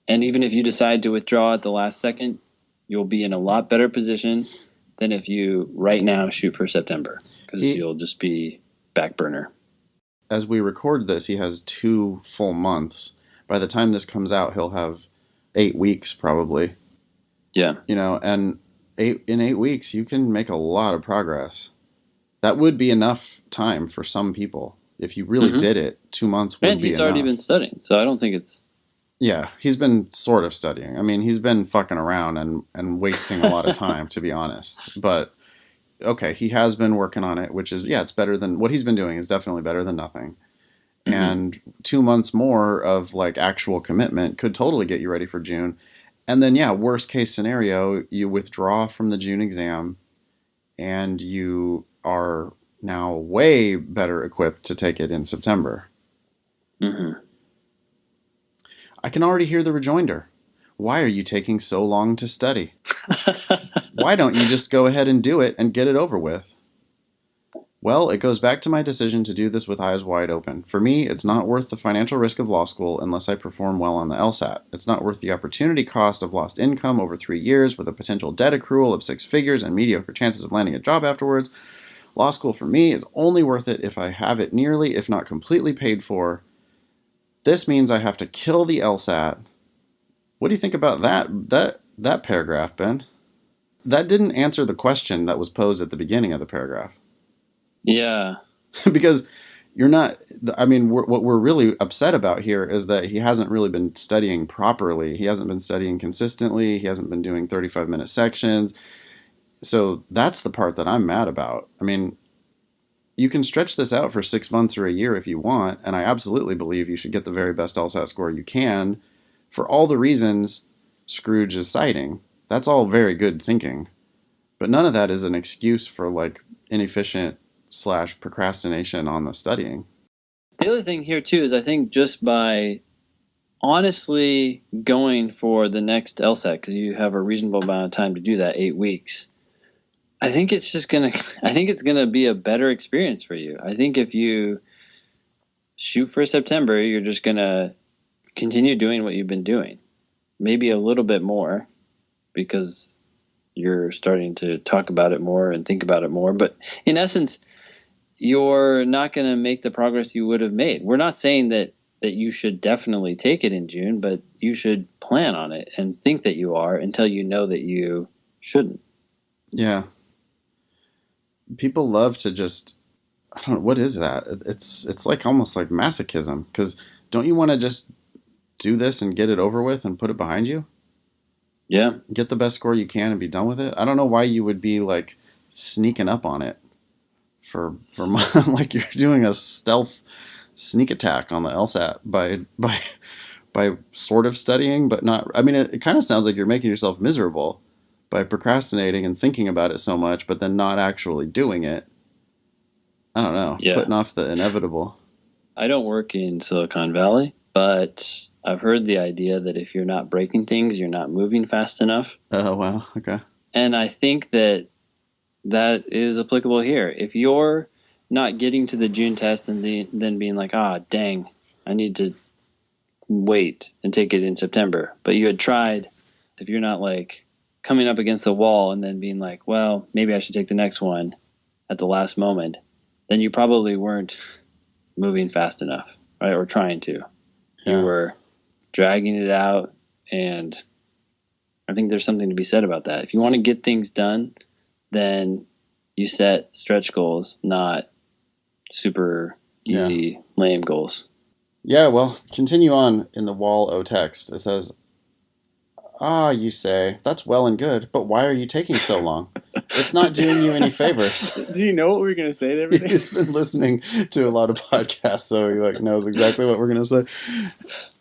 And even if you decide to withdraw at the last second, you'll be in a lot better position than if you right now shoot for September, because you'll just be back burner. As we record this, he has 2 full months. By the time this comes out, he'll have 8 weeks probably. Yeah. And in 8 weeks, you can make a lot of progress. That would be enough time for some people. If you really did it, 2 months would be enough. And he's already been studying, so I don't think it's... Yeah, he's been sort of studying. I mean, he's been fucking around and wasting a lot of time, to be honest. But, okay, he has been working on it, which is, it's better than... What he's been doing is definitely better than nothing. Mm-hmm. And 2 months more of, actual commitment could totally get you ready for June. And then, worst case scenario, you withdraw from the June exam, and you are now way better equipped to take it in September. Mm-hmm. I can already hear the rejoinder. Why are you taking so long to study? Why don't you just go ahead and do it and get it over with? Well, it goes back to my decision to do this with eyes wide open. For me, it's not worth the financial risk of law school unless I perform well on the LSAT. It's not worth the opportunity cost of lost income over 3 years with a potential debt accrual of 6 figures and mediocre chances of landing a job afterwards. Law school for me is only worth it if I have it nearly, if not completely paid for. This means I have to kill the LSAT. What do you think about that paragraph, Ben? That didn't answer the question that was posed at the beginning of the paragraph. Yeah. Because you're not... I mean, what we're really upset about here is that he hasn't really been studying properly. He hasn't been studying consistently. He hasn't been doing 35-minute sections. So that's the part that I'm mad about. I mean... You can stretch this out for 6 months or a year if you want, and I absolutely believe you should get the very best LSAT score you can for all the reasons Scrooge is citing. That's all very good thinking. But none of that is an excuse for, inefficient / procrastination on the studying. The other thing here, too, is I think just by honestly going for the next LSAT, because you have a reasonable amount of time to do that, 8 weeks, I think it's gonna be a better experience for you. I think if you shoot for September, you're just gonna continue doing what you've been doing, maybe a little bit more, because you're starting to talk about it more and think about it more. But in essence, you're not gonna make the progress you would have made. We're not saying that you should definitely take it in June, but you should plan on it and think that you are until you know that you shouldn't. Yeah. People love to just, I don't know, what is that? It's almost like masochism, because don't you want to just do this and get it over with and put it behind you? Yeah. Get the best score you can and be done with it? I don't know why you would be sneaking up on it for like you're doing a stealth sneak attack on the LSAT by sort of studying, but not. I mean, it kind of sounds like you're making yourself miserable by procrastinating and thinking about it so much, but then not actually doing it. I don't know. Yeah. Putting off the inevitable. I don't work in Silicon Valley, but I've heard the idea that if you're not breaking things, you're not moving fast enough. Oh, wow. Okay. And I think that is applicable here. If you're not getting to the June test and then being like, dang, I need to wait and take it in September. But you had tried. If you're not coming up against the wall and then being like, well, maybe I should take the next one at the last moment, then you probably weren't moving fast enough, right? Or trying to. You were dragging it out, and I think there's something to be said about that. If you want to get things done, then you set stretch goals, not super easy, lame goals. Yeah, well, continue on in the wall O text. It says, Ah, you say, that's well and good, but why are you taking so long? It's not doing you any favors. Do you know what we're going to say to everything? He's been listening to a lot of podcasts, so he knows exactly what we're going to say.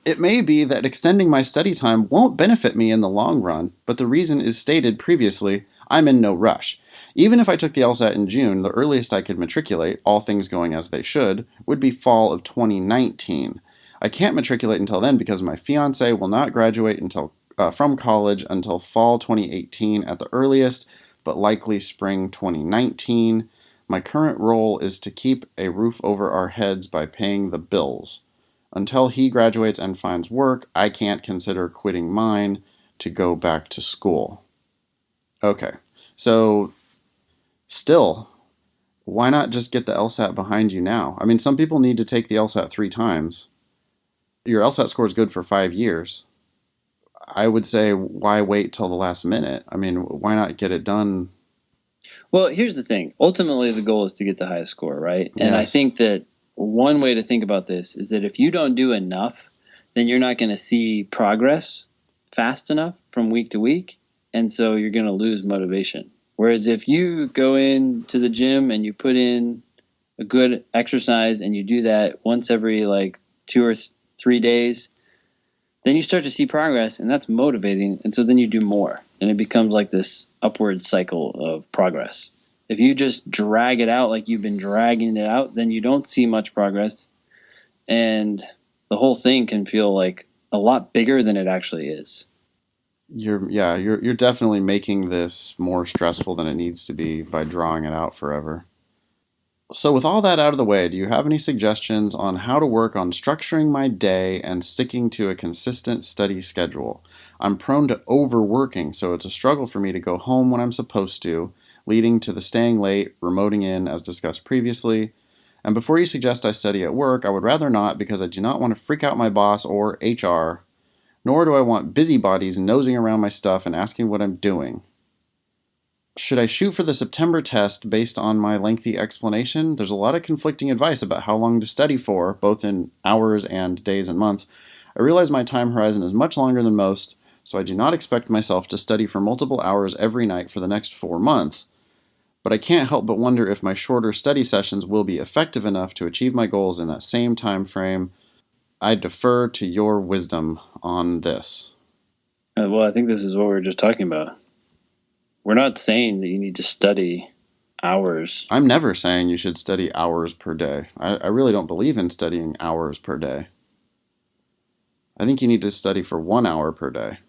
It may be that extending my study time won't benefit me in the long run, but the reason is stated previously. I'm in no rush. Even if I took the LSAT in June, the earliest I could matriculate, all things going as they should, would be fall of 2019. I can't matriculate until then because my fiance will not graduate from college until fall 2018 at the earliest, but likely spring 2019. My current role is to keep a roof over our heads by paying the bills. Until he graduates and finds work, I can't consider quitting mine to go back to school. Okay, so still, why not just get the LSAT behind you now? I mean, some people need to take the LSAT 3 times. Your LSAT score is good for 5 years. I would say, why wait till the last minute? I mean, why not get it done? Well, here's the thing. Ultimately, the goal is to get the highest score, right? And I Yes. think that one way to think about this is that if you don't do enough, then you're not going to see progress fast enough from week to week. And so you're going to lose motivation. Whereas if you go into the gym and you put in a good exercise and you do that once every like 2 or 3 days, then you start to see progress, and that's motivating. And so then you do more, and it becomes like this upward cycle of progress. If you just drag it out like you've been dragging it out, then you don't see much progress, and the whole thing can feel like a lot bigger than it actually is. You're definitely making this more stressful than it needs to be by drawing it out forever. So with all that out of the way, do you have any suggestions on how to work on structuring my day and sticking to a consistent study schedule? I'm prone to overworking, so it's a struggle for me to go home when I'm supposed to, leading to the staying late, remoting in, as discussed previously. And before you suggest I study at work, I would rather not because I do not want to freak out my boss or HR, nor do I want busybodies nosing around my stuff and asking what I'm doing. Should I shoot for the September test based on my lengthy explanation? There's a lot of conflicting advice about how long to study for, both in hours and days and months. I realize my time horizon is much longer than most, so I do not expect myself to study for multiple hours every night for the next 4 months. But I can't help but wonder if my shorter study sessions will be effective enough to achieve my goals in that same time frame. I defer to your wisdom on this. Well, I think this is what we were just talking about. We're not saying that you need to study hours. I'm never saying you should study hours per day. I really don't believe in studying hours per day. I think you need to study for 1 hour per day.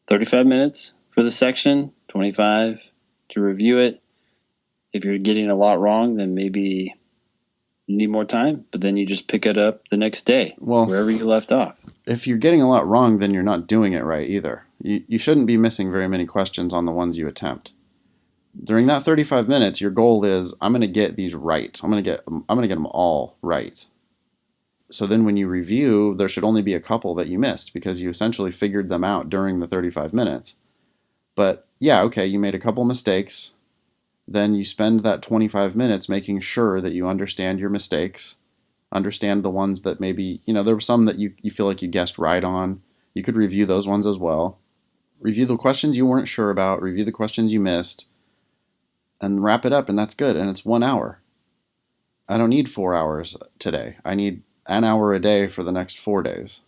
35 minutes for the section, 25 to review it. If you're getting a lot wrong, then maybe you need more time, but then you just pick it up the next day, wherever you left off. If you're getting a lot wrong, then you're not doing it right either. You shouldn't be missing very many questions on the ones you attempt. During that 35 minutes, your goal is, I'm going to get these right. I'm going to get them all right. So then when you review, there should only be a couple that you missed because you essentially figured them out during the 35 minutes. But yeah, okay, you made a couple mistakes. Then you spend that 25 minutes making sure that you understand your mistakes, understand the ones that maybe, there were some that you feel like you guessed right on. You could review those ones as well. Review the questions you weren't sure about, review the questions you missed, and wrap it up, and that's good. And it's 1 hour. I don't need 4 hours today. I need an hour a day for the next 4 days.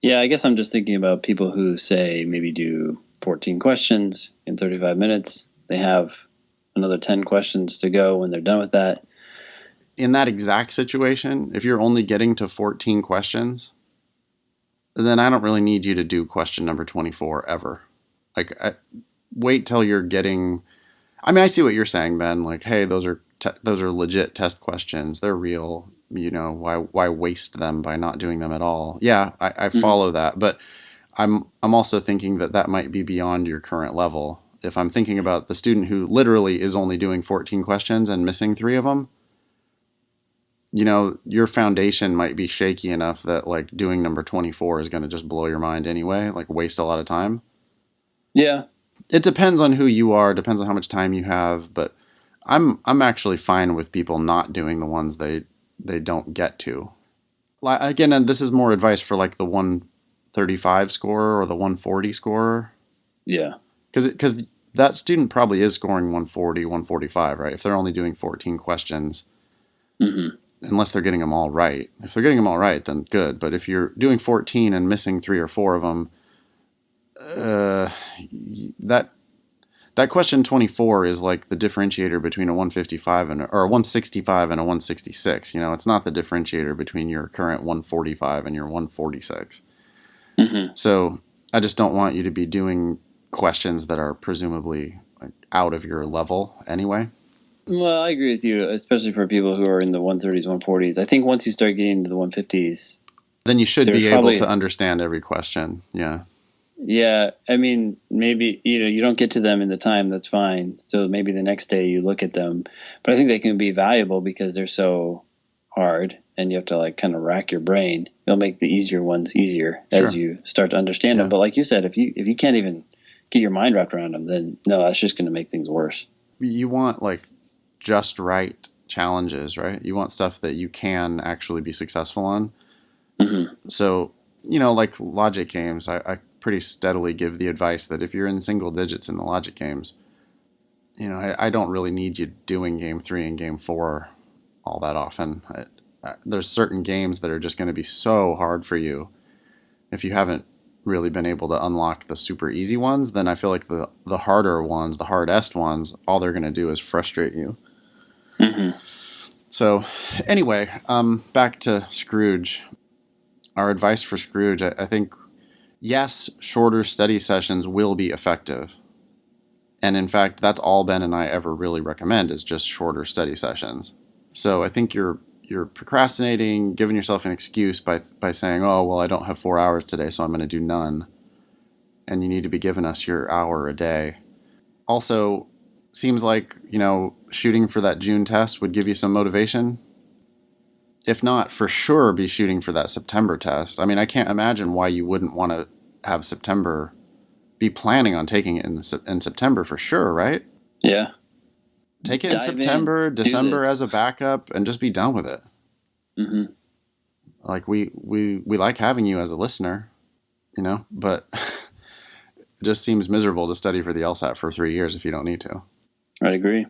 Yeah, I guess I'm just thinking about people who say maybe do 14 questions in 35 minutes. They have another 10 questions to go when they're done with that. In that exact situation, if you're only getting to 14 questions, then I don't really need you to do question number 24 ever. Wait till you're getting... I mean, I see what you're saying, Ben. Like, hey, those are legit test questions. They're real. Why waste them by not doing them at all? Yeah, I follow that. But I'm also thinking that might be beyond your current level. If I'm thinking about the student who literally is only doing 14 questions and missing 3 of them, your foundation might be shaky enough that like doing number 24 is going to just blow your mind anyway, like waste a lot of time. Yeah. It depends on who you are, depends on how much time you have, but I'm actually fine with people not doing the ones they don't get to. Again, and this is more advice for like the 1/3 135 scorer or the 140 scorer. Yeah. Because that student probably is scoring 140, 145, right? If they're only doing 14 questions, unless they're getting them all right. If they're getting them all right, then good. But if you're doing 14 and missing 3 or 4 of them, that question 24 is like the differentiator between a 155 or a 165 and a 166. You know, it's not the differentiator between your current 145 and your 146. So I just don't want you to be doing questions that are presumably like out of your level anyway. Well, I agree with you, especially for people who are in the 130s, 140s. I think once you start getting into the 150s, then you should be able to understand every question. Yeah. Yeah. I mean, maybe, you don't get to them in the time. That's fine. So maybe the next day you look at them. But I think they can be valuable because they're so hard and you have to like kind of rack your brain. It'll make the easier ones easier as you start to understand them. But like you said, if you can't even get your mind wrapped around them, then no, that's just going to make things worse. You want like just right challenges, right? You want stuff that you can actually be successful on. So, like logic games, I pretty steadily give the advice that if you're in single digits in the logic games, I don't really need you doing game 3 and game 4 all that often. There's certain games that are just going to be so hard for you. If you haven't really been able to unlock the super easy ones, then I feel like the harder ones, the hardest ones, all they're going to do is frustrate you. So anyway, back to Scrooge. Our advice for Scrooge, I think, yes, shorter study sessions will be effective. And in fact, that's all Ben and I ever really recommend is just shorter study sessions. So I think you're procrastinating, giving yourself an excuse by saying, oh, well, I don't have 4 hours today, so I'm going to do none. And you need to be giving us your hour a day. Also, seems like, shooting for that June test would give you some motivation. If not, for sure be shooting for that September test. I mean, I can't imagine why you wouldn't want to have September, be planning on taking it in September for sure, right? Yeah. Take it in September, December as a backup, and just be done with it. Like we like having you as a listener, but it just seems miserable to study for the LSAT for 3 years if you don't need to. I'd agree.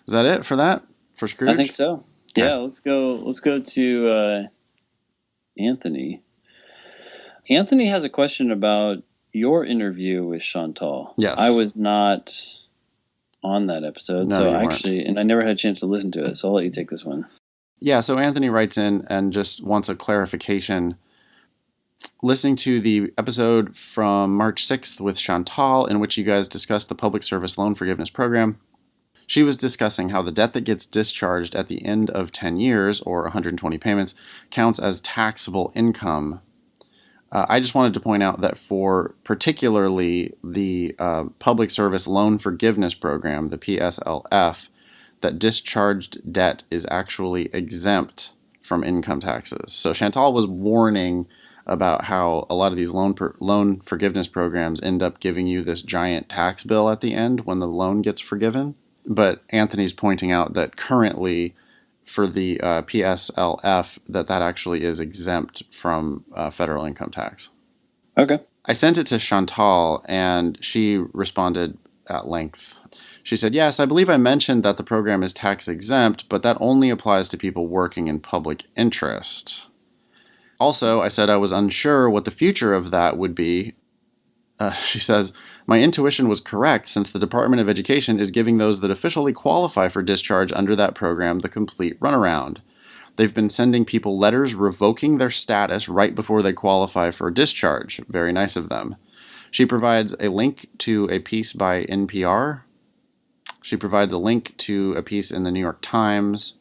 Is that it for Scrooge? I think so. Okay. Yeah, let's go to Anthony. Anthony has a question about your interview with Chantal. Yes. I was not on that episode, no, so actually, and I never had a chance to listen to it, so I'll let you take this one. Yeah, so Anthony writes in and just wants a clarification. Listening to the episode from March 6th with Chantal, in which you guys discussed the public service loan forgiveness program, she was discussing how the debt that gets discharged at the end of 10 years, or 120 payments, counts as taxable income. I just wanted to point out that for particularly the Public Service Loan Forgiveness Program, the PSLF, that discharged debt is actually exempt from income taxes. So Chantal was warning about how a lot of these loan forgiveness programs end up giving you this giant tax bill at the end when the loan gets forgiven. But Anthony's pointing out that currently for the PSLF that actually is exempt from federal income tax. Okay. I sent it to Chantal and she responded at length. She said, yes, I believe I mentioned that the program is tax exempt, but that only applies to people working in public interest. Also, I said I was unsure what the future of that would be. She says, my intuition was correct since the Department of Education is giving those that officially qualify for discharge under that program the complete runaround. They've been sending people letters revoking their status right before they qualify for discharge. Very nice of them. She provides a link to a piece by NPR. She provides a link to a piece in the New York Times.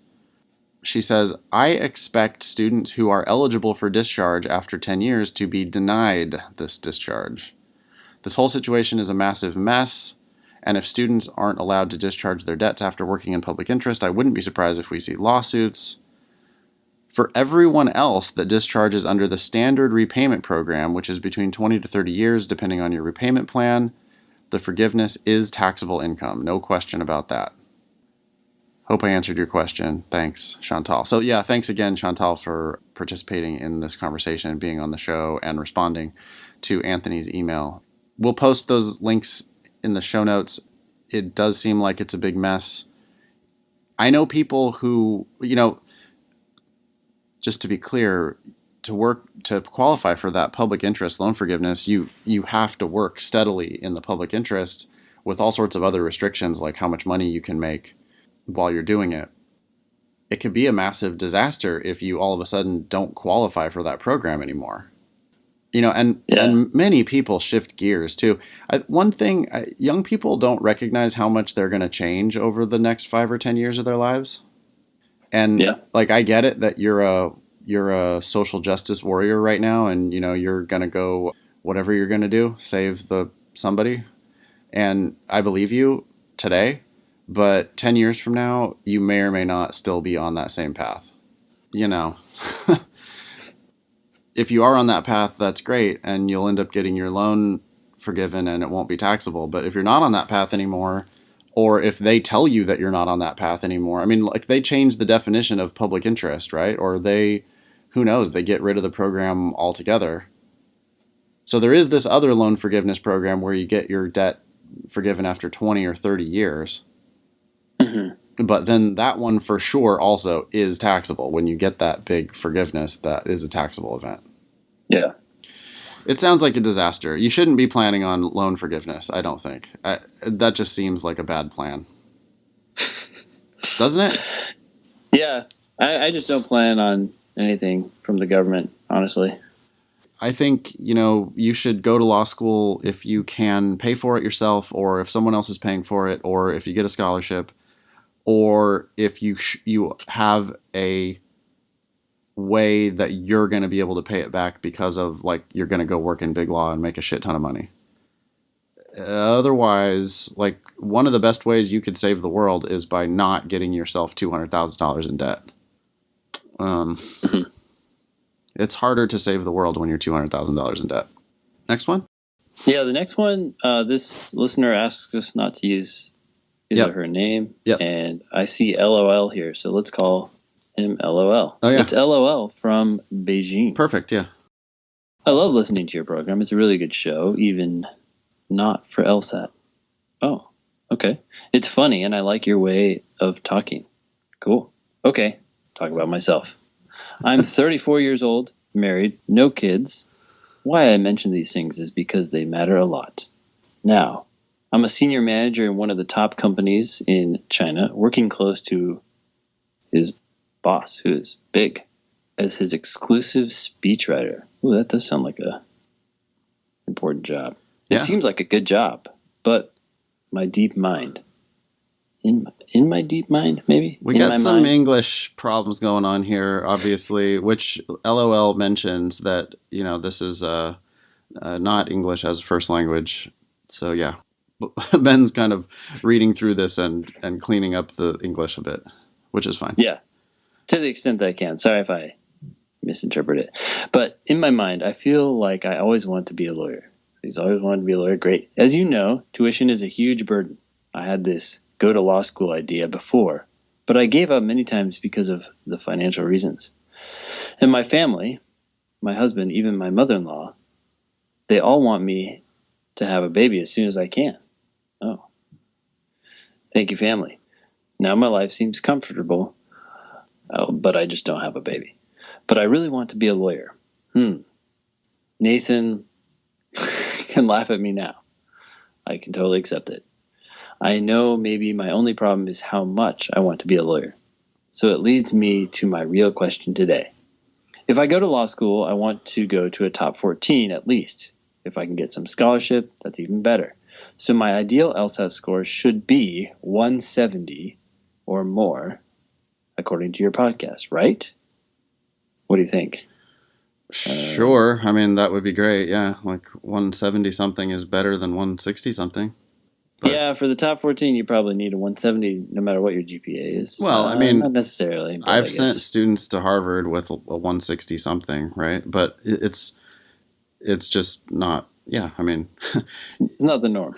She says, I expect students who are eligible for discharge after 10 years to be denied this discharge. This whole situation is a massive mess, and if students aren't allowed to discharge their debts after working in public interest, I wouldn't be surprised if we see lawsuits. For everyone else that discharges under the standard repayment program, which is between 20 to 30 years depending on your repayment plan, the forgiveness is taxable income. No question about that. Hope I answered your question. Thanks, Chantal. So yeah, thanks again, Chantal, for participating in this conversation, being on the show, and responding to Anthony's email. We'll post those links in the show notes. It does seem like it's a big mess. I know people who, just to be clear, to qualify for that public interest loan forgiveness, you have to work steadily in the public interest with all sorts of other restrictions, like how much money you can make while you're doing it. It could be a massive disaster if you all of a sudden don't qualify for that program anymore. And many people shift gears too. One thing, young people don't recognize how much they're going to change over the next 5 or 10 years of their lives. And I get it that you're a social justice warrior right now, and you're going to go whatever you're going to do, save somebody. And I believe you today, but 10 years from now, you may or may not still be on that same path. If you are on that path, that's great, and you'll end up getting your loan forgiven and it won't be taxable. But if you're not on that path anymore, or if they tell you that you're not on that path anymore, they change the definition of public interest, right? Or who knows, they get rid of the program altogether. So there is this other loan forgiveness program where you get your debt forgiven after 20 or 30 years. Mm-hmm. But then that one for sure also is taxable. When you get that big forgiveness, that is a taxable event. Yeah. It sounds like a disaster. You shouldn't be planning on loan forgiveness, I don't think. That just seems like a bad plan. Doesn't it? Yeah. I just don't plan on anything from the government, honestly. I think, you should go to law school if you can pay for it yourself, or if someone else is paying for it, or if you get a scholarship, or if you have a way that you're going to be able to pay it back because of you're going to go work in big law and make a shit ton of money. Otherwise, one of the best ways you could save the world is by not getting yourself $200,000 in debt. It's harder to save the world when you're $200,000 in debt. Next one. Yeah, the next one, this listener asks us not to use his or her name. Yep. And I see LOL here, so let's call him LOL. Oh, yeah. It's LOL from Beijing. Perfect, yeah. I love listening to your program. It's a really good show, even not for LSAT. Oh, okay. It's funny, and I like your way of talking. Cool. Okay, talk about myself. I'm 34 years old, married, no kids. Why I mention these things is because they matter a lot. Now, I'm a senior manager in one of the top companies in China, working close to his boss, who is big, as his exclusive speechwriter. Ooh, that does sound like a important job. Yeah. It seems like a good job, but my deep mind. In my deep mind, maybe? We got some English problems going on here, obviously, which LOL mentions that, this is not English as a first language. So, yeah. Ben's kind of reading through this and cleaning up the English a bit, which is fine. Yeah, to the extent I can. Sorry if I misinterpret it. But in my mind, I feel like I always want to be a lawyer. He's always wanted to be a lawyer. Great. As you know, tuition is a huge burden. I had this go to law school idea before, but I gave up many times because of the financial reasons. And my family, my husband, even my mother-in-law, they all want me to have a baby as soon as I can. Oh, thank you, family. Now my life seems comfortable, but I just don't have a baby. But I really want to be a lawyer. Nathan can laugh at me now. I can totally accept it. I know maybe my only problem is how much I want to be a lawyer. So it leads me to my real question today. If I go to law school, I want to go to a top 14 at least. If I can get some scholarship, that's even better. So my ideal LSAT score should be 170 or more, according to your podcast, right? What do you think? Sure. That would be great. Yeah. 170 something is better than 160 something. But yeah, for the top 14, you probably need a 170 no matter what your GPA is. Well, not necessarily. I've sent students to Harvard with a 160 something, right? But it's just not. Yeah, it's not the norm.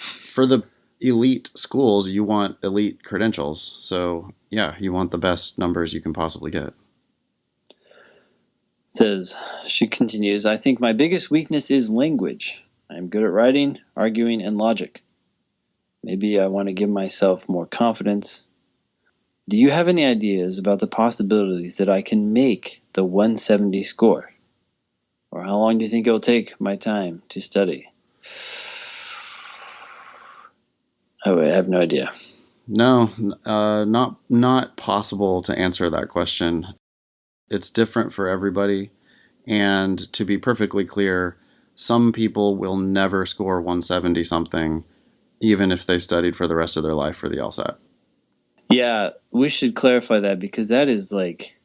elite schools, you want elite credentials. So yeah, you want the best numbers you can possibly get. Says, she continues, I think my biggest weakness is language. I'm good at writing, arguing, and logic. Maybe I want to give myself more confidence. Do you have any ideas about the possibilities that I can make the 170 score? Or how long do you think it will take my time to study? I have no idea. No, not possible to answer that question. It's different for everybody. And to be perfectly clear, some people will never score 170 something, even if they studied for the rest of their life for the LSAT. Yeah, we should clarify that, because that is like,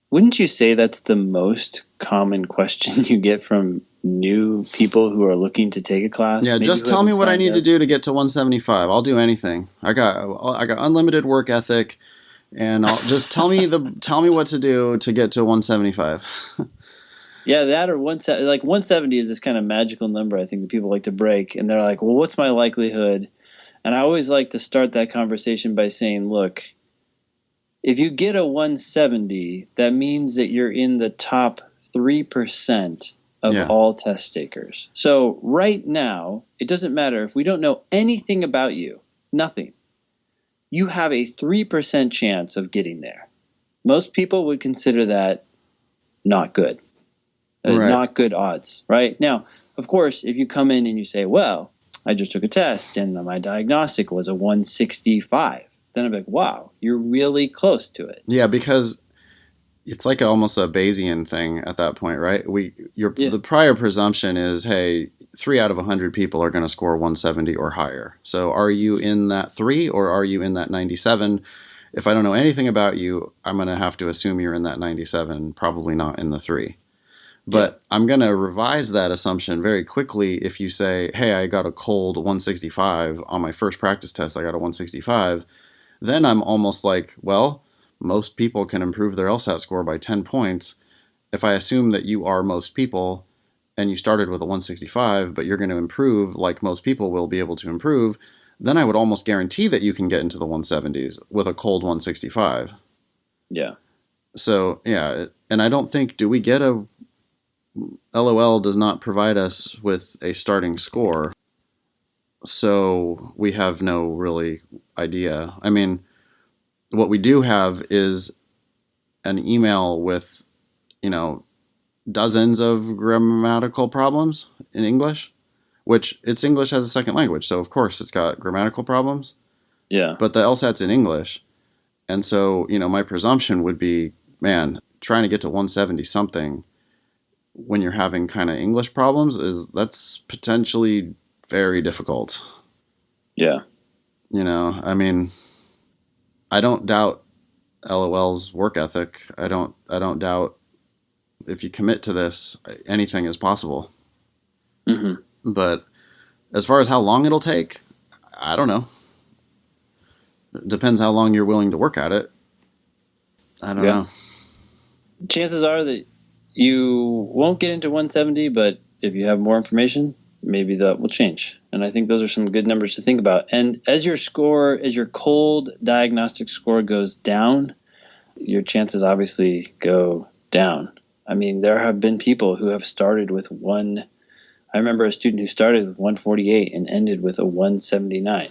wouldn't you say that's the most common question you get from new people who are looking to take a class? Yeah, just tell me what I need to do to get to 175. I'll do anything. I got unlimited work ethic, and I'll just tell me what to do to get to 175. Yeah, that or 170. Like 170 is this kind of magical number I think that people like to break, and they're like, "Well, what's my likelihood?" And I always like to start that conversation by saying, "Look, if you get a 170, that means that you're in the top 3% of all test takers. So right now, it doesn't matter if we don't know anything about you, nothing. You have a 3% chance of getting there. Most people would consider that not good. Not good odds, right? Now, of course, if you come in and you say, well, I just took a test and my diagnostic was a 165, then I'm like, wow, you're really close to it. Yeah, because it's like almost a Bayesian thing at that point, right? The prior presumption is, hey, 3 out of 100 people are going to score 170 or higher. So are you in that 3 or are you in that 97? If I don't know anything about you, I'm going to have to assume you're in that 97, probably not in the 3. But I'm going to revise that assumption very quickly if you say, hey, I got a cold 165 on my first practice test. I got a 165. Then I'm almost like, well, most people can improve their LSAT score by 10 points. If I assume that you are most people and you started with a 165, but you're going to improve like most people will be able to improve, then I would almost guarantee that you can get into the 170s with a cold 165. Yeah. So, yeah. And I don't think, do we get a... LOL does not provide us with a starting score, so we have no really idea. I mean, what we do have is an email with, dozens of grammatical problems in English, which it's English as a second language, so of course it's got grammatical problems. Yeah. But the LSAT's in English, and so, my presumption would be, man, trying to get to 170 something when you're having kind of English problems that's potentially very difficult. Yeah. I mean, I don't doubt LOL's work ethic. I don't doubt if you commit to this, anything is possible. Mm-hmm. But as far as how long it'll take, I don't know. It depends how long you're willing to work at it. I don't know. Chances are that you won't get into 170, but if you have more information, maybe that will change. And I think those are some good numbers to think about. And as your cold diagnostic score goes down, your chances obviously go down. I mean, there have been people who have started with I remember a student who started with 148 and ended with a 179.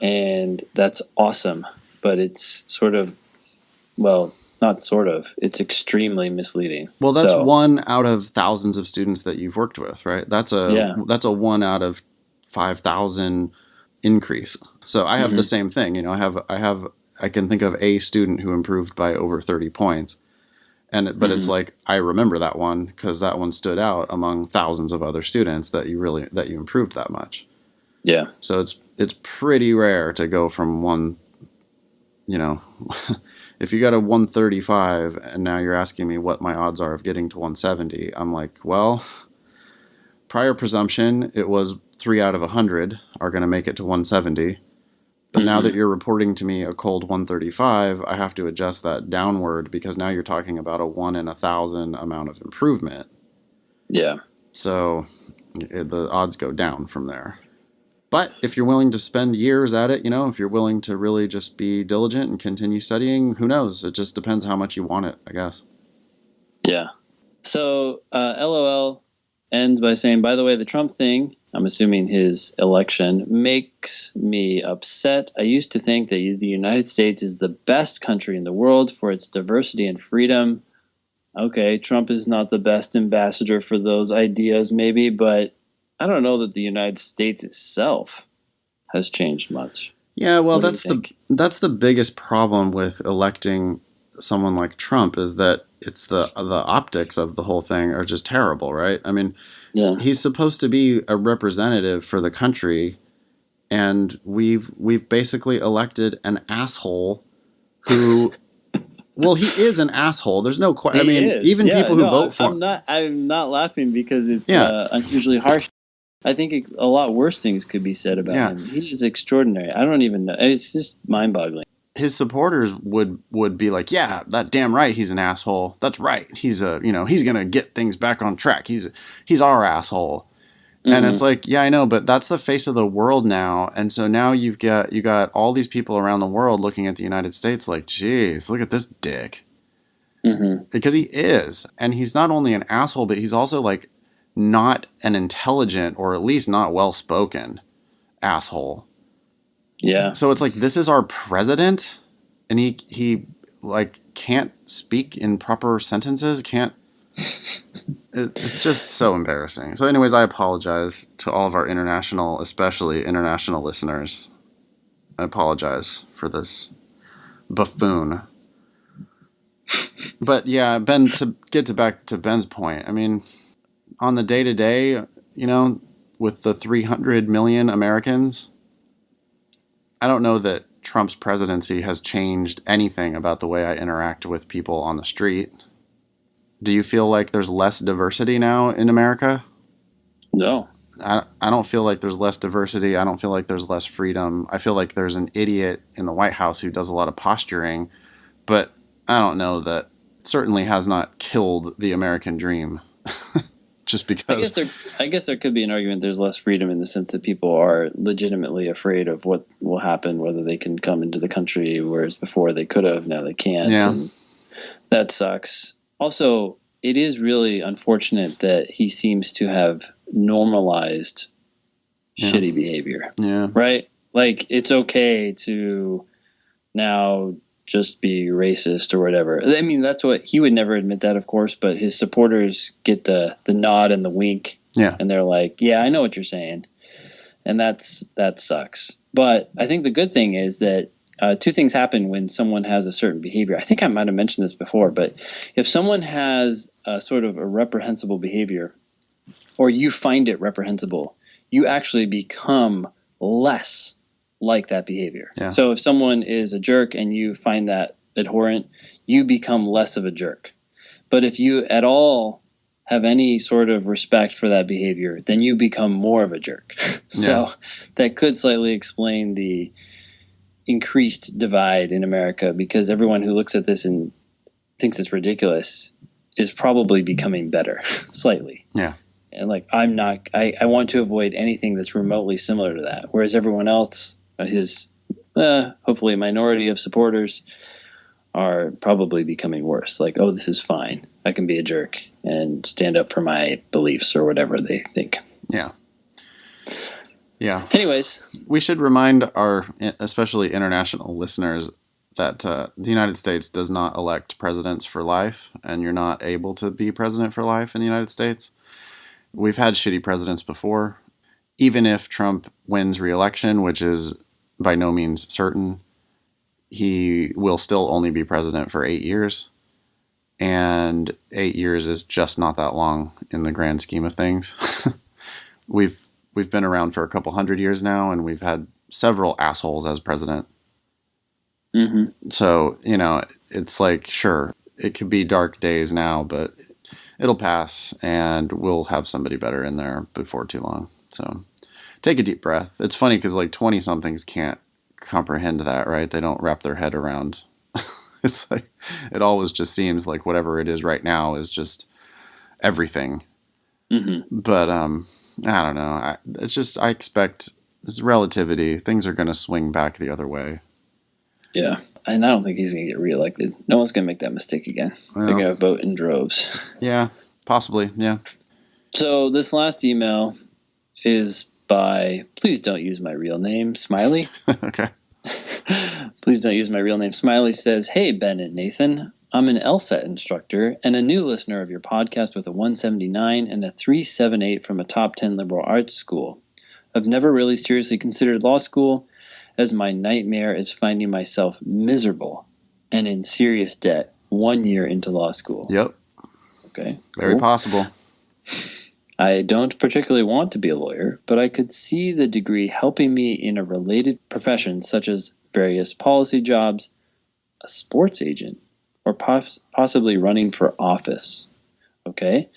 And that's awesome. But it's it's extremely misleading. Well, that's 1 out of thousands of students that you've worked with, right? That's a 1 out of 5,000 increase. So I have the same thing. I can think of a student who improved by over 30 points. But it's like, I remember that one because that one stood out among thousands of other students that you improved that much. Yeah. So it's pretty rare to go from one, if you got a 135 and now you're asking me what my odds are of getting to 170, I'm like, well, prior presumption, it was 3 out of 100 are going to make it to 170. But now that you're reporting to me a cold 135, I have to adjust that downward because now you're talking about a 1 in 1,000 amount of improvement. Yeah. So the odds go down from there. But if you're willing to spend years at it, if you're willing to really just be diligent and continue studying, who knows? It just depends how much you want it, I guess. Yeah. So LOL ends by saying, by the way, the Trump thing, I'm assuming his election, makes me upset. I used to think that the United States is the best country in the world for its diversity and freedom. Okay, Trump is not the best ambassador for those ideas, maybe, but I don't know that the United States itself has changed much. Yeah, well, that's the biggest problem with electing someone like Trump, is that it's the optics of the whole thing are just terrible, right? I mean, he's supposed to be a representative for the country, and we've basically elected an asshole who well, he is an asshole. There's no question. I mean, even people who vote for him. I'm not laughing because it's unusually harsh. I think a lot worse things could be said about him. He is extraordinary. I don't even know. It's just mind-boggling. His supporters would be like, yeah, that damn right, he's an asshole. That's right. He's he's gonna get things back on track. He's our asshole. Mm-hmm. And it's like, yeah, I know, but that's the face of the world now. And so now you got all these people around the world looking at the United States like, geez, look at this dick. Mm-hmm. Because he is. And he's not only an asshole, but he's also like not an intelligent, or at least not well-spoken asshole. Yeah. So it's like, this is our president, and he like can't speak in proper sentences, can't. It's just so embarrassing. So anyways, I apologize to all of our especially international listeners. I apologize for this buffoon. But yeah, Ben, to get back to Ben's point, I mean, on the day-to-day, with the 300 million Americans, I don't know that Trump's presidency has changed anything about the way I interact with people on the street. Do you feel like there's less diversity now in America? No. I don't feel like there's less diversity. I don't feel like there's less freedom. I feel like there's an idiot in the White House who does a lot of posturing, but I don't know that certainly has not killed the American dream. Just because I guess there could be an argument there's less freedom in the sense that people are legitimately afraid of what will happen, whether they can come into the country, whereas before they could have, now they can't. Yeah. And that sucks. Also, it is really unfortunate that he seems to have normalized shitty behavior. Yeah. Right? Like, it's okay to now just be racist or whatever. I mean, that's what he would never admit that, of course, but his supporters get the nod and the wink. Yeah. And they're like, yeah, I know what you're saying. And that sucks. But I think the good thing is that two things happen when someone has a certain behavior. I think I might have mentioned this before, but if someone has a sort of a reprehensible behavior, or you find it reprehensible, you actually become less like that behavior. Yeah. So if someone is a jerk and you find that abhorrent, you become less of a jerk. But if you at all have any sort of respect for that behavior, then you become more of a jerk. So that could slightly explain the increased divide in America, because everyone who looks at this and thinks it's ridiculous is probably becoming better slightly. Yeah. And like, I want to avoid anything that's remotely similar to that. Whereas everyone else, his hopefully a minority of supporters, are probably becoming worse. Like, oh, this is fine. I can be a jerk and stand up for my beliefs or whatever they think. Yeah. Yeah. Anyways, we should remind our especially international listeners that the United States does not elect presidents for life, and you're not able to be president for life in the United States. We've had shitty presidents before. Even if Trump wins re-election, which is by no means certain, he will still only be president for 8 years. And 8 years is just not that long in the grand scheme of things. We've been around for a couple hundred years now, and we've had several assholes as president. Mm-hmm. So, it's like, sure, it could be dark days now, but it'll pass, and we'll have somebody better in there before too long. So take a deep breath. It's funny because like 20-somethings can't comprehend that, right? They don't wrap their head around. It's like, it always just seems like whatever it is right now is just everything. Mm-hmm. But I don't know. I expect It's relativity. Things are going to swing back the other way. Yeah. And I don't think he's going to get reelected. No one's going to make that mistake again. Well, They're going to vote in droves. Yeah, possibly. Yeah. So this last email is by, please don't use my real name, Smiley. Okay. Please don't use my real name. Smiley says, "Hey, Ben and Nathan. I'm an LSAT instructor and a new listener of your podcast with a 179 and a 378 from a top 10 liberal arts school. I've never really seriously considered law school, as my nightmare is finding myself miserable and in serious debt 1 year into law school." Yep. Okay. Very possible. I don't particularly want to be a lawyer, but I could see the degree helping me in a related profession, such as various policy jobs, a sports agent, or possibly running for office. Okay.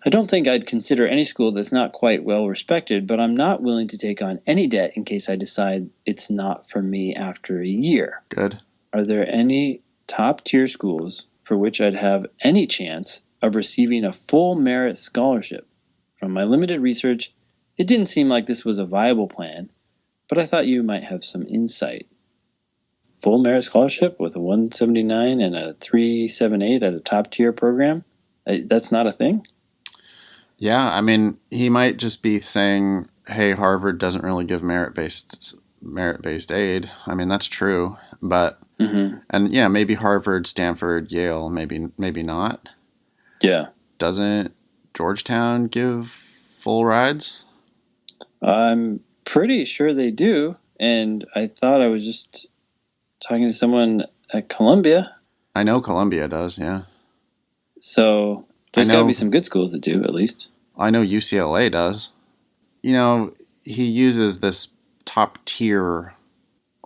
I don't think I'd consider any school that's not quite well respected, but I'm not willing to take on any debt in case I decide it's not for me after a year. Good. Are there any top tier schools for which I'd have any chance of receiving a full merit scholarship? From my limited research, it didn't seem like this was a viable plan, but I thought you might have some insight. Full merit scholarship with a 179 and a 378 at a top tier program? That's not a thing? Yeah, I mean, he might just be saying, hey, Harvard doesn't really give merit-based aid. I mean, that's true, but and yeah, maybe Harvard, Stanford, Yale, maybe not. Yeah. Doesn't Georgetown give full rides? I'm pretty sure they do, and I thought I was just talking to someone at Columbia. I know Columbia does, yeah. So there's got to be some good schools that do, at least. I know UCLA does. You know, he uses this top tier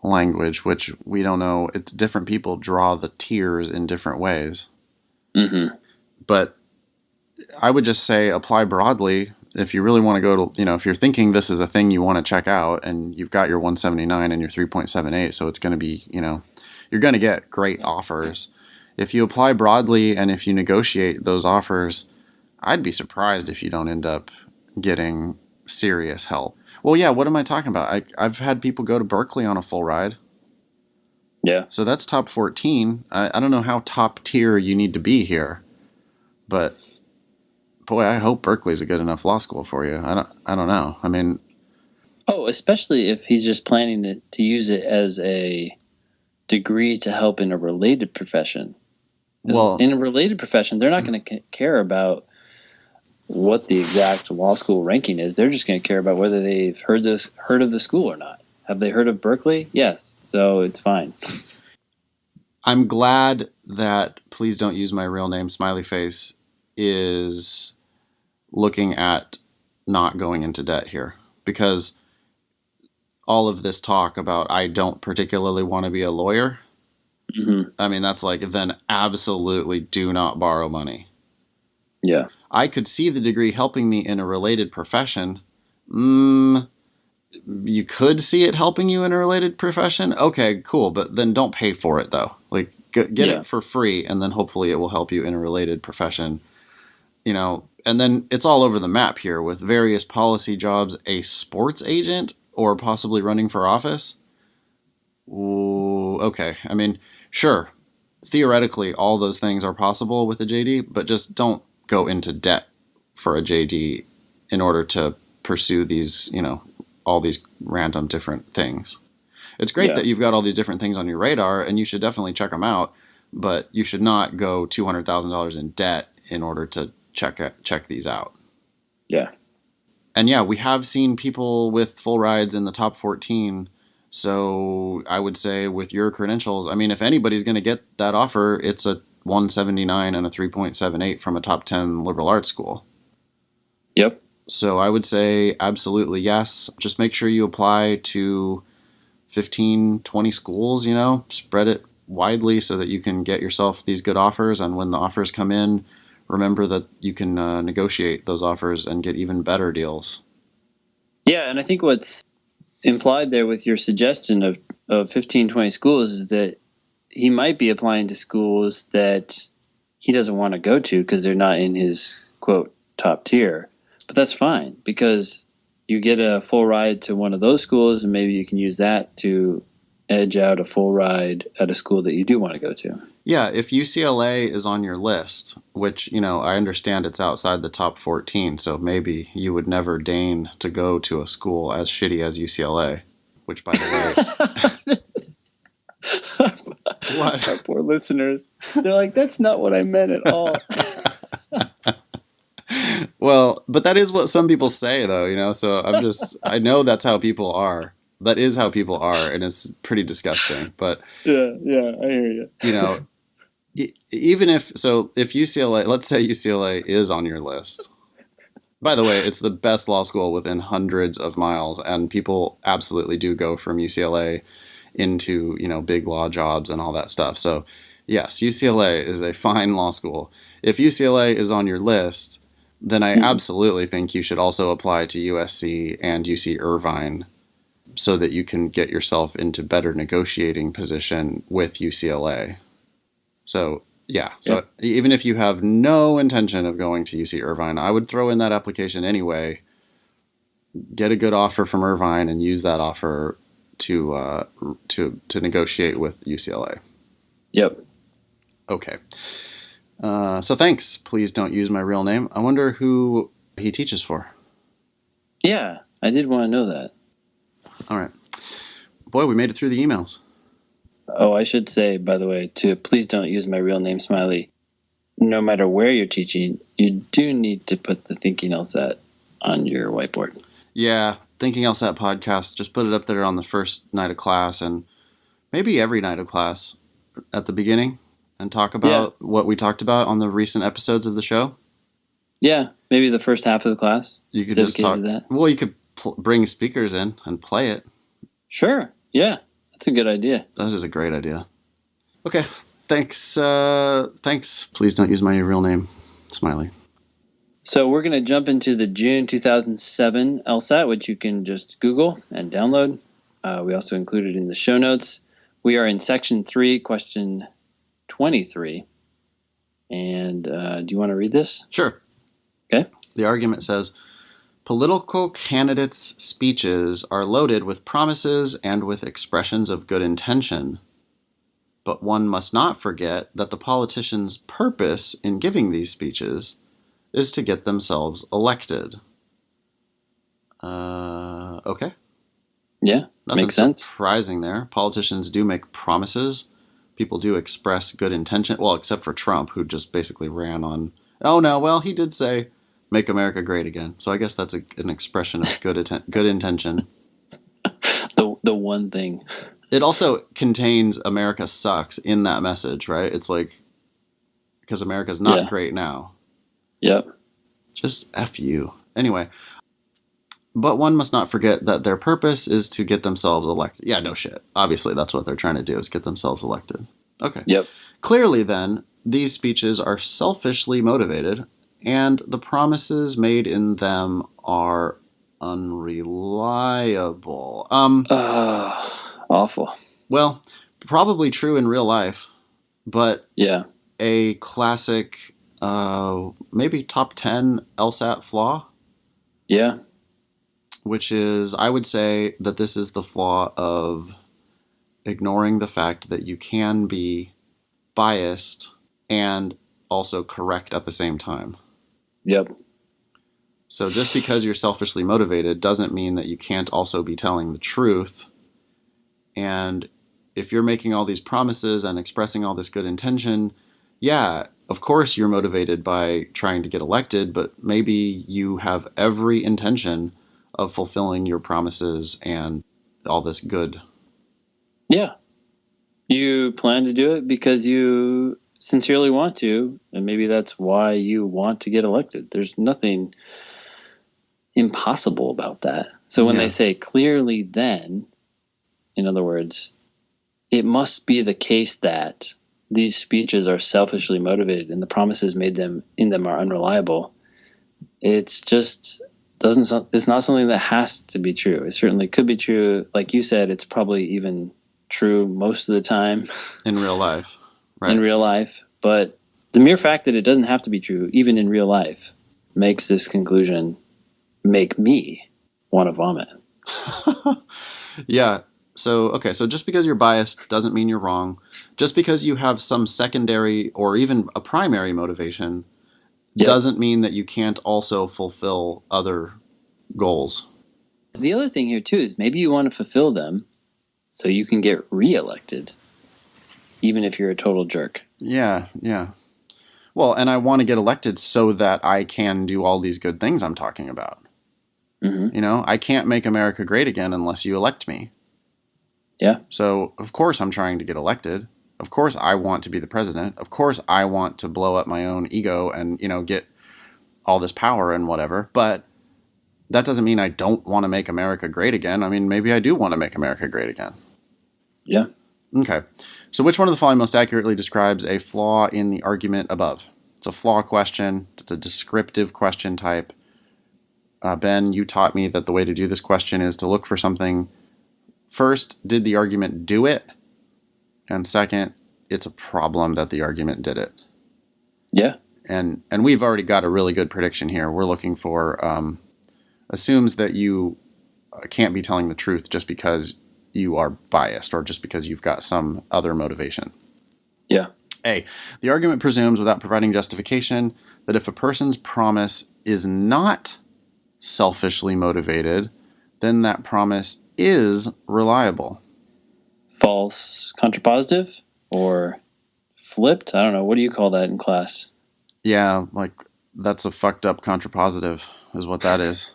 language, which we don't know. It's different people draw the tiers in different ways. But I would just say apply broadly. If you really want to go to, if you're thinking this is a thing you want to check out and you've got your 179 and your 3.78, so it's going to be, you're going to get great offers. If you apply broadly and if you negotiate those offers, I'd be surprised if you don't end up getting serious help. Well, yeah, what am I talking about? I've had people go to Berkeley on a full ride. Yeah. So that's top 14. I don't know how top tier you need to be here, but boy, I hope Berkeley's a good enough law school for you. I don't know. I mean, especially if he's just planning to use it as a degree to help in a related profession. Well, in a related profession, they're not going to care about what the exact law school ranking is. They're just going to care about whether they've heard of the school or not. Have they heard of Berkeley? Yes. So it's fine. I'm glad that Please Don't Use My Real Name, Smiley Face, is looking at not going into debt here, because all of this talk about I don't particularly want to be a lawyer, I mean, that's like, then absolutely do not borrow money. Yeah. I could see the degree helping me in a related profession. You could see it helping you in a related profession. Okay, cool. But then don't pay for it, though. Like, get it for free, and then hopefully it will help you in a related profession. And then it's all over the map here with various policy jobs, a sports agent, or possibly running for office. Ooh, okay. I mean, sure, theoretically, all those things are possible with a JD, but just don't go into debt for a JD in order to pursue these, all these random different things. It's great that you've got all these different things on your radar, and you should definitely check them out, but you should not go $200,000 in debt in order to check these out. Yeah. And yeah, we have seen people with full rides in the top 14. So I would say with your credentials, I mean, if anybody's going to get that offer, it's a 179 and a 3.78 from a top 10 liberal arts school. Yep. So I would say absolutely yes. Just make sure you apply to 15, 20 schools, spread it widely so that you can get yourself these good offers. And when the offers come in, remember that you can negotiate those offers and get even better deals. Yeah, and I think what's implied there with your suggestion of 15, 20 schools is that he might be applying to schools that he doesn't want to go to because they're not in his, quote, top tier. But that's fine, because you get a full ride to one of those schools, and maybe you can use that to edge out a full ride at a school that you do want to go to. Yeah, if UCLA is on your list, which, I understand it's outside the top 14, so maybe you would never deign to go to a school as shitty as UCLA, which, by the way... What? Our poor listeners. They're like, that's not what I meant at all. Well, but that is what some people say, though, so I know that's how people are. That is how people are, and it's pretty disgusting. But yeah, I hear you. Even if UCLA, let's say UCLA is on your list. By the way, it's the best law school within hundreds of miles, and people absolutely do go from UCLA into, big law jobs and all that stuff. So yes, UCLA is a fine law school. If UCLA is on your list, then I absolutely think you should also apply to USC and UC Irvine so that you can get yourself into better negotiating position with UCLA. So, yeah. So even if you have no intention of going to UC Irvine, I would throw in that application anyway, get a good offer from Irvine, and use that offer to negotiate with UCLA. Yep. Okay. So thanks. Please don't use my real name. I wonder who he teaches for. Yeah, I did want to know that. All right. Boy, we made it through the emails. Oh, I should say, by the way, too, please don't use my real name, Smiley. No matter where you're teaching, you do need to put the Thinking LSAT on your whiteboard. Yeah, Thinking LSAT podcast. Just put it up there on the first night of class, and maybe every night of class at the beginning, and talk about what we talked about on the recent episodes of the show. Yeah, maybe the first half of the class. You could just talk. That. Well, you could bring speakers in and play it. Sure. Yeah. That's a good idea. That is a great idea. Okay. Thanks. Thanks. Please don't use my real name, Smiley. So we're going to jump into the June 2007 LSAT, which you can just Google and download. We also included in the show notes. We are in section 3, question 23. And do you want to read this? Sure. Okay. The argument says, political candidates' speeches are loaded with promises and with expressions of good intention. But one must not forget that the politicians' purpose in giving these speeches is to get themselves elected. Okay. Yeah, Nothing makes sense. Surprising there. Politicians do make promises. People do express good intention. Well, except for Trump, who just basically ran on... Oh, no, well, he did say... Make America great again. So I guess that's an expression of good intention. The one thing. It also contains America sucks in that message, right? It's like, because America's not great now. Yep. Just F you. Anyway. But one must not forget that their purpose is to get themselves elected. Yeah, no shit. Obviously, that's what they're trying to do, is get themselves elected. Okay. Yep. Clearly, then, these speeches are selfishly motivated, and the promises made in them are unreliable. Awful. Well, probably true in real life, but yeah, a classic, maybe top 10 LSAT flaw. Yeah. Which is, I would say that this is the flaw of ignoring the fact that you can be biased and also correct at the same time. Yep. So just because you're selfishly motivated doesn't mean that you can't also be telling the truth. And if you're making all these promises and expressing all this good intention, yeah, of course you're motivated by trying to get elected, but maybe you have every intention of fulfilling your promises and all this good. Yeah. You plan to do it because you sincerely want to, and maybe that's why you want to get elected. There's nothing impossible about that. So when they say clearly then, in other words, it must be the case that these speeches are selfishly motivated and the promises made in them are unreliable. It's just it's not something that has to be true. It certainly could be true. Like you said, it's probably even true most of the time in real life. Right. In real life. But the mere fact that it doesn't have to be true, even in real life, makes this conclusion make me want to vomit. Yeah. So just because you're biased doesn't mean you're wrong. Just because you have some secondary or even a primary motivation doesn't mean that you can't also fulfill other goals. The other thing here, too, is maybe you want to fulfill them so you can get reelected, even if you're a total jerk. Yeah. Well, and I want to get elected so that I can do all these good things I'm talking about. Mm-hmm. I can't make America great again unless you elect me. Yeah. So, of course, I'm trying to get elected. Of course, I want to be the president. Of course, I want to blow up my own ego and, get all this power and whatever. But that doesn't mean I don't want to make America great again. I mean, maybe I do want to make America great again. Yeah. Okay. So which one of the following most accurately describes a flaw in the argument above? It's a flaw question. It's a descriptive question type. Ben, you taught me that the way to do this question is to look for something. First, did the argument do it? And second, it's a problem that the argument did it. Yeah. And we've already got a really good prediction here. We're looking for assumes that you can't be telling the truth just because you are biased or just because you've got some other motivation. Yeah. A, the argument presumes without providing justification that if a person's promise is not selfishly motivated, then that promise is reliable. False contrapositive or flipped? I don't know. What do you call that in class? Yeah, like that's a fucked up contrapositive is what that is.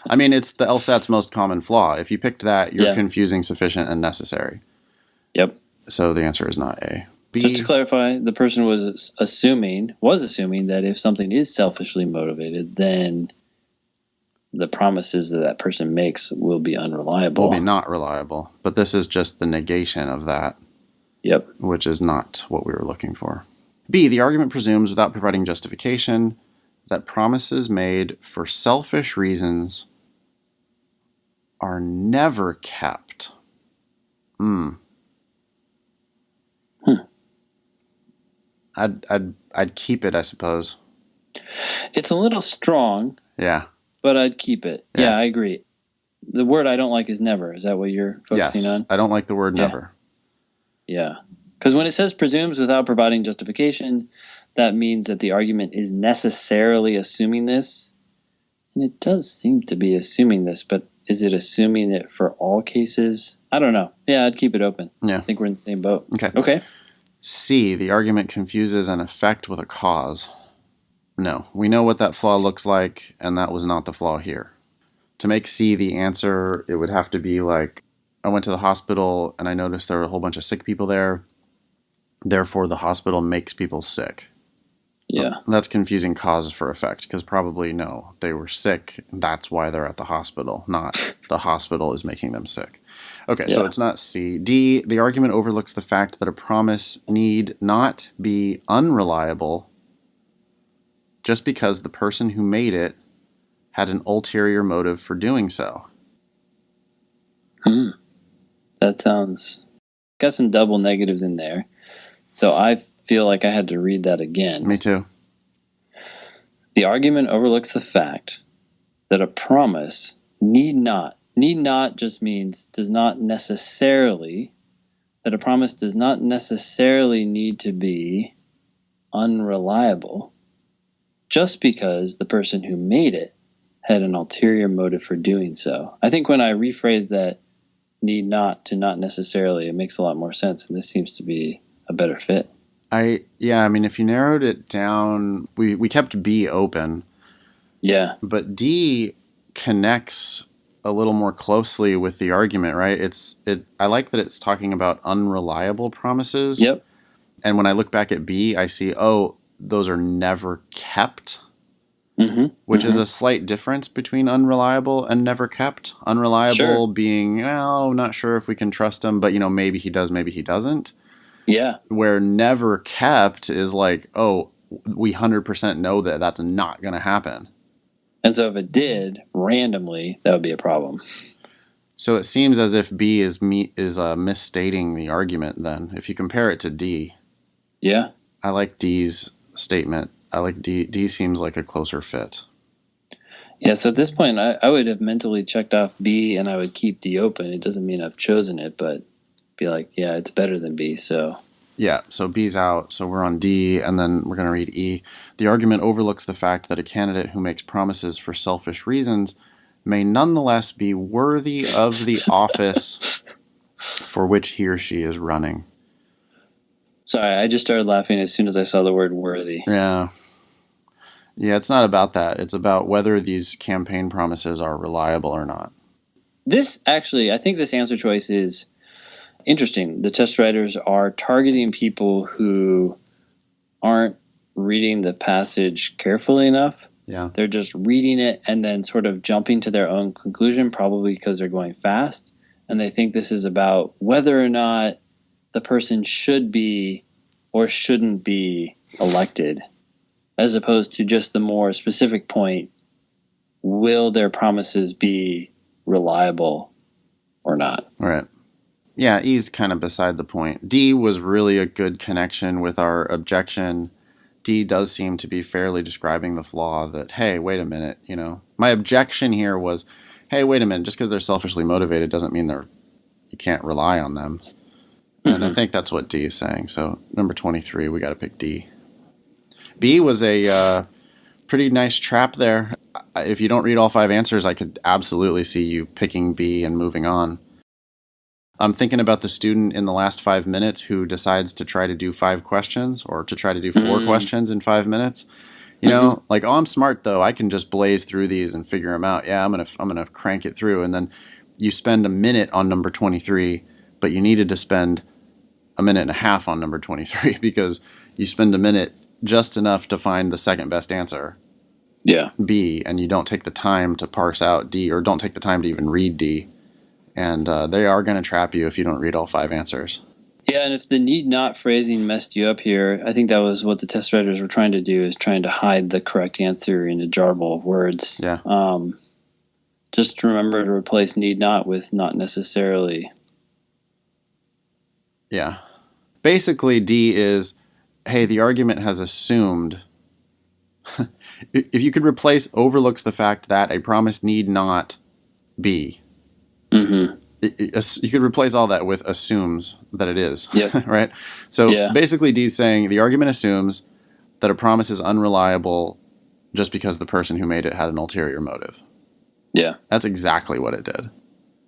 I mean, it's the LSAT's most common flaw. If you picked that, you're confusing sufficient and necessary. Yep. So the answer is not A. B, just to clarify, the person was assuming that if something is selfishly motivated, then the promises that person makes will be unreliable. Will be not reliable. But this is just the negation of that. Yep. Which is not what we were looking for. B, the argument presumes without providing justification that promises made for selfish reasons are never kept. I'd keep it, I suppose. It's a little strong. Yeah. But I'd keep it. Yeah, I agree. The word I don't like is never. Is that what you're focusing on? I don't like the word never. Yeah. Because when it says presumes without providing justification, that means that the argument is necessarily assuming this. And it does seem to be assuming this, but is it assuming it for all cases? I don't know. Yeah, I'd keep it open. Yeah. I think we're in the same boat. Okay. C, the argument confuses an effect with a cause. No, we know what that flaw looks like, and that was not the flaw here. To make C the answer, it would have to be like, I went to the hospital and I noticed there were a whole bunch of sick people there. Therefore, the hospital makes people sick. Yeah. That's confusing cause for effect, because probably no, they were sick. That's why they're at the hospital, not the hospital is making them sick. Okay, so it's not C. D, the argument overlooks the fact that a promise need not be unreliable just because the person who made it had an ulterior motive for doing so. That sounds... got some double negatives in there. So I feel like I had to read that again. Me too. The argument overlooks the fact that a promise need not just means does not necessarily, that a promise does not necessarily need to be unreliable just because the person who made it had an ulterior motive for doing so. I think when I rephrase that need not to not necessarily, it makes a lot more sense, and this seems to be a better fit. I mean, if you narrowed it down, we kept B open. Yeah. But D connects a little more closely with the argument, right? I like that it's talking about unreliable promises. Yep. And when I look back at B, I see, those are never kept. Which is a slight difference between unreliable and never kept. Unreliable being, not sure if we can trust him, but maybe he does, maybe he doesn't. Yeah. Where never kept is like, we 100% know that that's not going to happen. And so if it did randomly, that would be a problem. So it seems as if B is misstating the argument then, if you compare it to D. Yeah. I like D's statement. I like D. D seems like a closer fit. Yeah, so at this point, I would have mentally checked off B and I would keep D open. It doesn't mean I've chosen it, but be like, yeah, it's better than B, so. Yeah, so B's out, so we're on D, and then we're going to read E. The argument overlooks the fact that a candidate who makes promises for selfish reasons may nonetheless be worthy of the office for which he or she is running. Sorry, I just started laughing as soon as I saw the word worthy. Yeah. Yeah, it's not about that. It's about whether these campaign promises are reliable or not. This actually, I think this answer choice is interesting. The test writers are targeting people who aren't reading the passage carefully enough. Yeah. They're just reading it and then sort of jumping to their own conclusion, probably because they're going fast. And they think this is about whether or not the person should be or shouldn't be elected, as opposed to just the more specific point, will their promises be reliable or not? Right. Yeah, E's kind of beside the point. D was really a good connection with our objection. D does seem to be fairly describing the flaw that, hey, wait a minute, my objection here was, hey, wait a minute, just because they're selfishly motivated doesn't mean you can't rely on them. And I think that's what D is saying. So number 23, we got to pick D. B was a pretty nice trap there. If you don't read all 5 answers, I could absolutely see you picking B and moving on. I'm thinking about the student in the last 5 minutes who decides to try to do 5 questions or to try to do 4 questions in 5 minutes. Like, oh, I'm smart though. I can just blaze through these and figure them out. Yeah, I'm gonna crank it through. And then you spend a minute on number 23, but you needed to spend a minute and a half on number 23 because you spend a minute just enough to find the second best answer. Yeah. B, and you don't take the time to parse out D, or don't take the time to even read D. And they are going to trap you if you don't read all 5 answers. Yeah, and if the need not phrasing messed you up here, I think that was what the test writers were trying to do, is trying to hide the correct answer in a jarble of words. Yeah. Just remember to replace need not with not necessarily. Yeah. Basically, D is, hey, the argument has assumed. If you could replace overlooks the fact that a promise need not be. Mm-hmm. You could replace all that with assumes that it is. Yep. Right? So basically D is saying the argument assumes that a promise is unreliable just because the person who made it had an ulterior motive. Yeah. That's exactly what it did.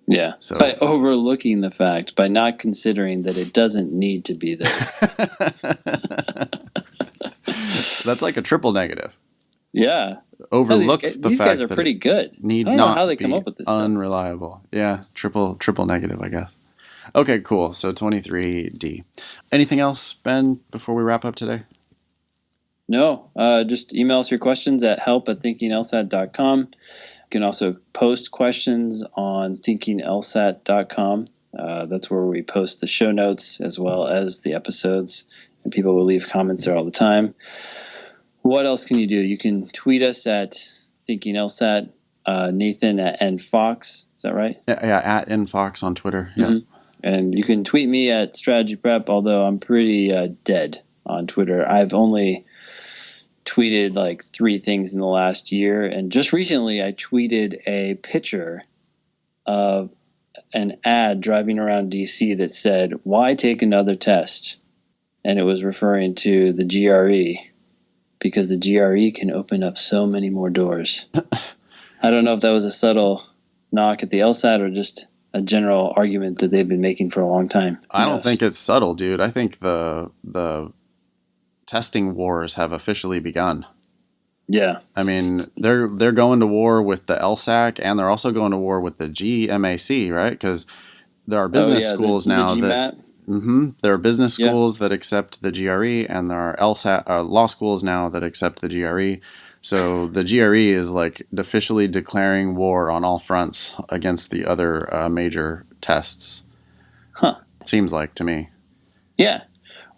Yeah. So, by overlooking the fact, by not considering that it doesn't need to be there. That's like a triple negative. Yeah. Overlooks the fact these guys are pretty good. I don't know how they come up with this stuff. Unreliable. Yeah, triple negative, I guess. Okay, cool. So 23D. Anything else, Ben, before we wrap up today? No. Just email us your questions at help@thinkinglsat.com. You can also post questions on thinkinglsat.com. That's where we post the show notes as well as the episodes, and people will leave comments there all the time. What else can you do? You can tweet us at thinkinglsat, Nathan at nfox. Is that right? Yeah, at nfox on Twitter. Yeah. Mm-hmm. And you can tweet me at Strategy Prep, although I'm pretty dead on Twitter. I've only tweeted like 3 things in the last year, and just recently I tweeted a picture of an ad driving around DC that said, "Why take another test?" And it was referring to the GRE, because the GRE can open up so many more doors. I don't know if that was a subtle knock at the LSAT or just a general argument that they've been making for a long time. I don't think it's subtle, dude. I think the testing wars have officially begun. Yeah. I mean, they're going to war with the LSAC, and they're also going to war with the GMAC, right? Because there are business schools now that there are business schools that accept the GRE, and there are LSAT law schools now that accept the GRE. So the GRE is like officially declaring war on all fronts against the other major tests. Huh. Seems like to me. Yeah.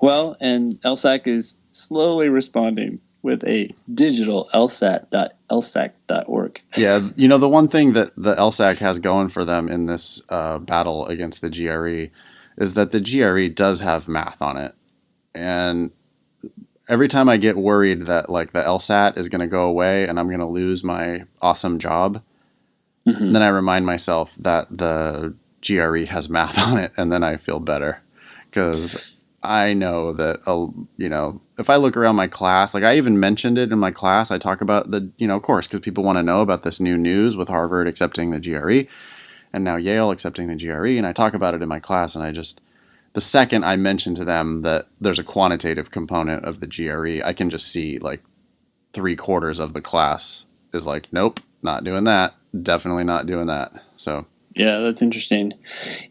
Well, and LSAC is slowly responding with a digital LSAT.lsac.org. Yeah, the one thing that the LSAC has going for them in this battle against the GRE is that the GRE does have math on it. And every time I get worried that like the LSAT is going to go away and I'm going to lose my awesome job, then I remind myself that the GRE has math on it, and then I feel better because I know that, if I look around my class, like I even mentioned it in my class, I talk about the, of course, because people want to know about this new news with Harvard accepting the GRE and now Yale accepting the GRE. And I talk about it in my class, and the second I mention to them that there's a quantitative component of the GRE, I can just see like 3/4 of the class is like, nope, not doing that. Definitely not doing that. So yeah, that's interesting.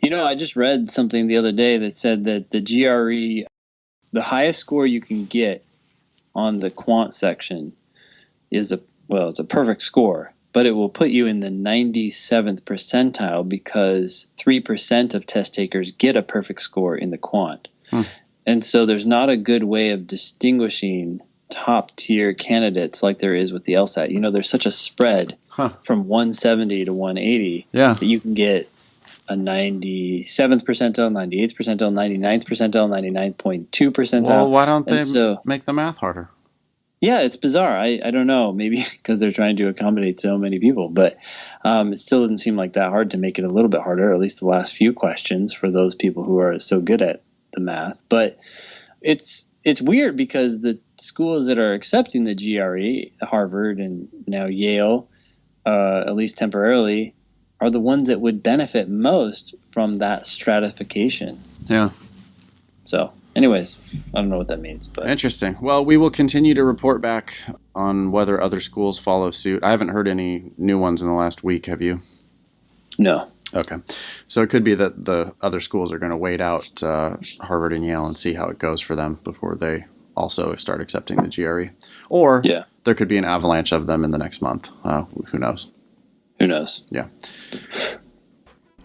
I just read something the other day that said that the GRE, the highest score you can get on the quant section is it's a perfect score, but it will put you in the 97th percentile because 3% of test takers get a perfect score in the quant. And so there's not a good way of distinguishing top tier candidates like there is with the LSAT. There's such a spread from 170 to 180 that you can get a 97th percentile, 98th percentile, 99th percentile, 99.2 percentile. Well, why don't they make the math harder? Yeah, it's bizarre. I don't know. Maybe because they're trying to accommodate so many people, but it still doesn't seem like that hard to make it a little bit harder, or at least the last few questions for those people who are so good at the math. But it's weird because the schools that are accepting the GRE, Harvard and now Yale, at least temporarily, are the ones that would benefit most from that stratification. Yeah. So anyways, I don't know what that means. But interesting. Well, we will continue to report back on whether other schools follow suit. I haven't heard any new ones in the last week. Have you? No. Okay. So it could be that the other schools are going to wait out Harvard and Yale and see how it goes for them before they also start accepting the GRE. Or there could be an avalanche of them in the next month. Who knows? Who knows? Yeah.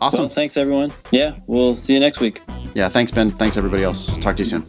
Awesome. Well, thanks, everyone. Yeah, we'll see you next week. Yeah, thanks, Ben. Thanks, everybody else. Talk to you soon.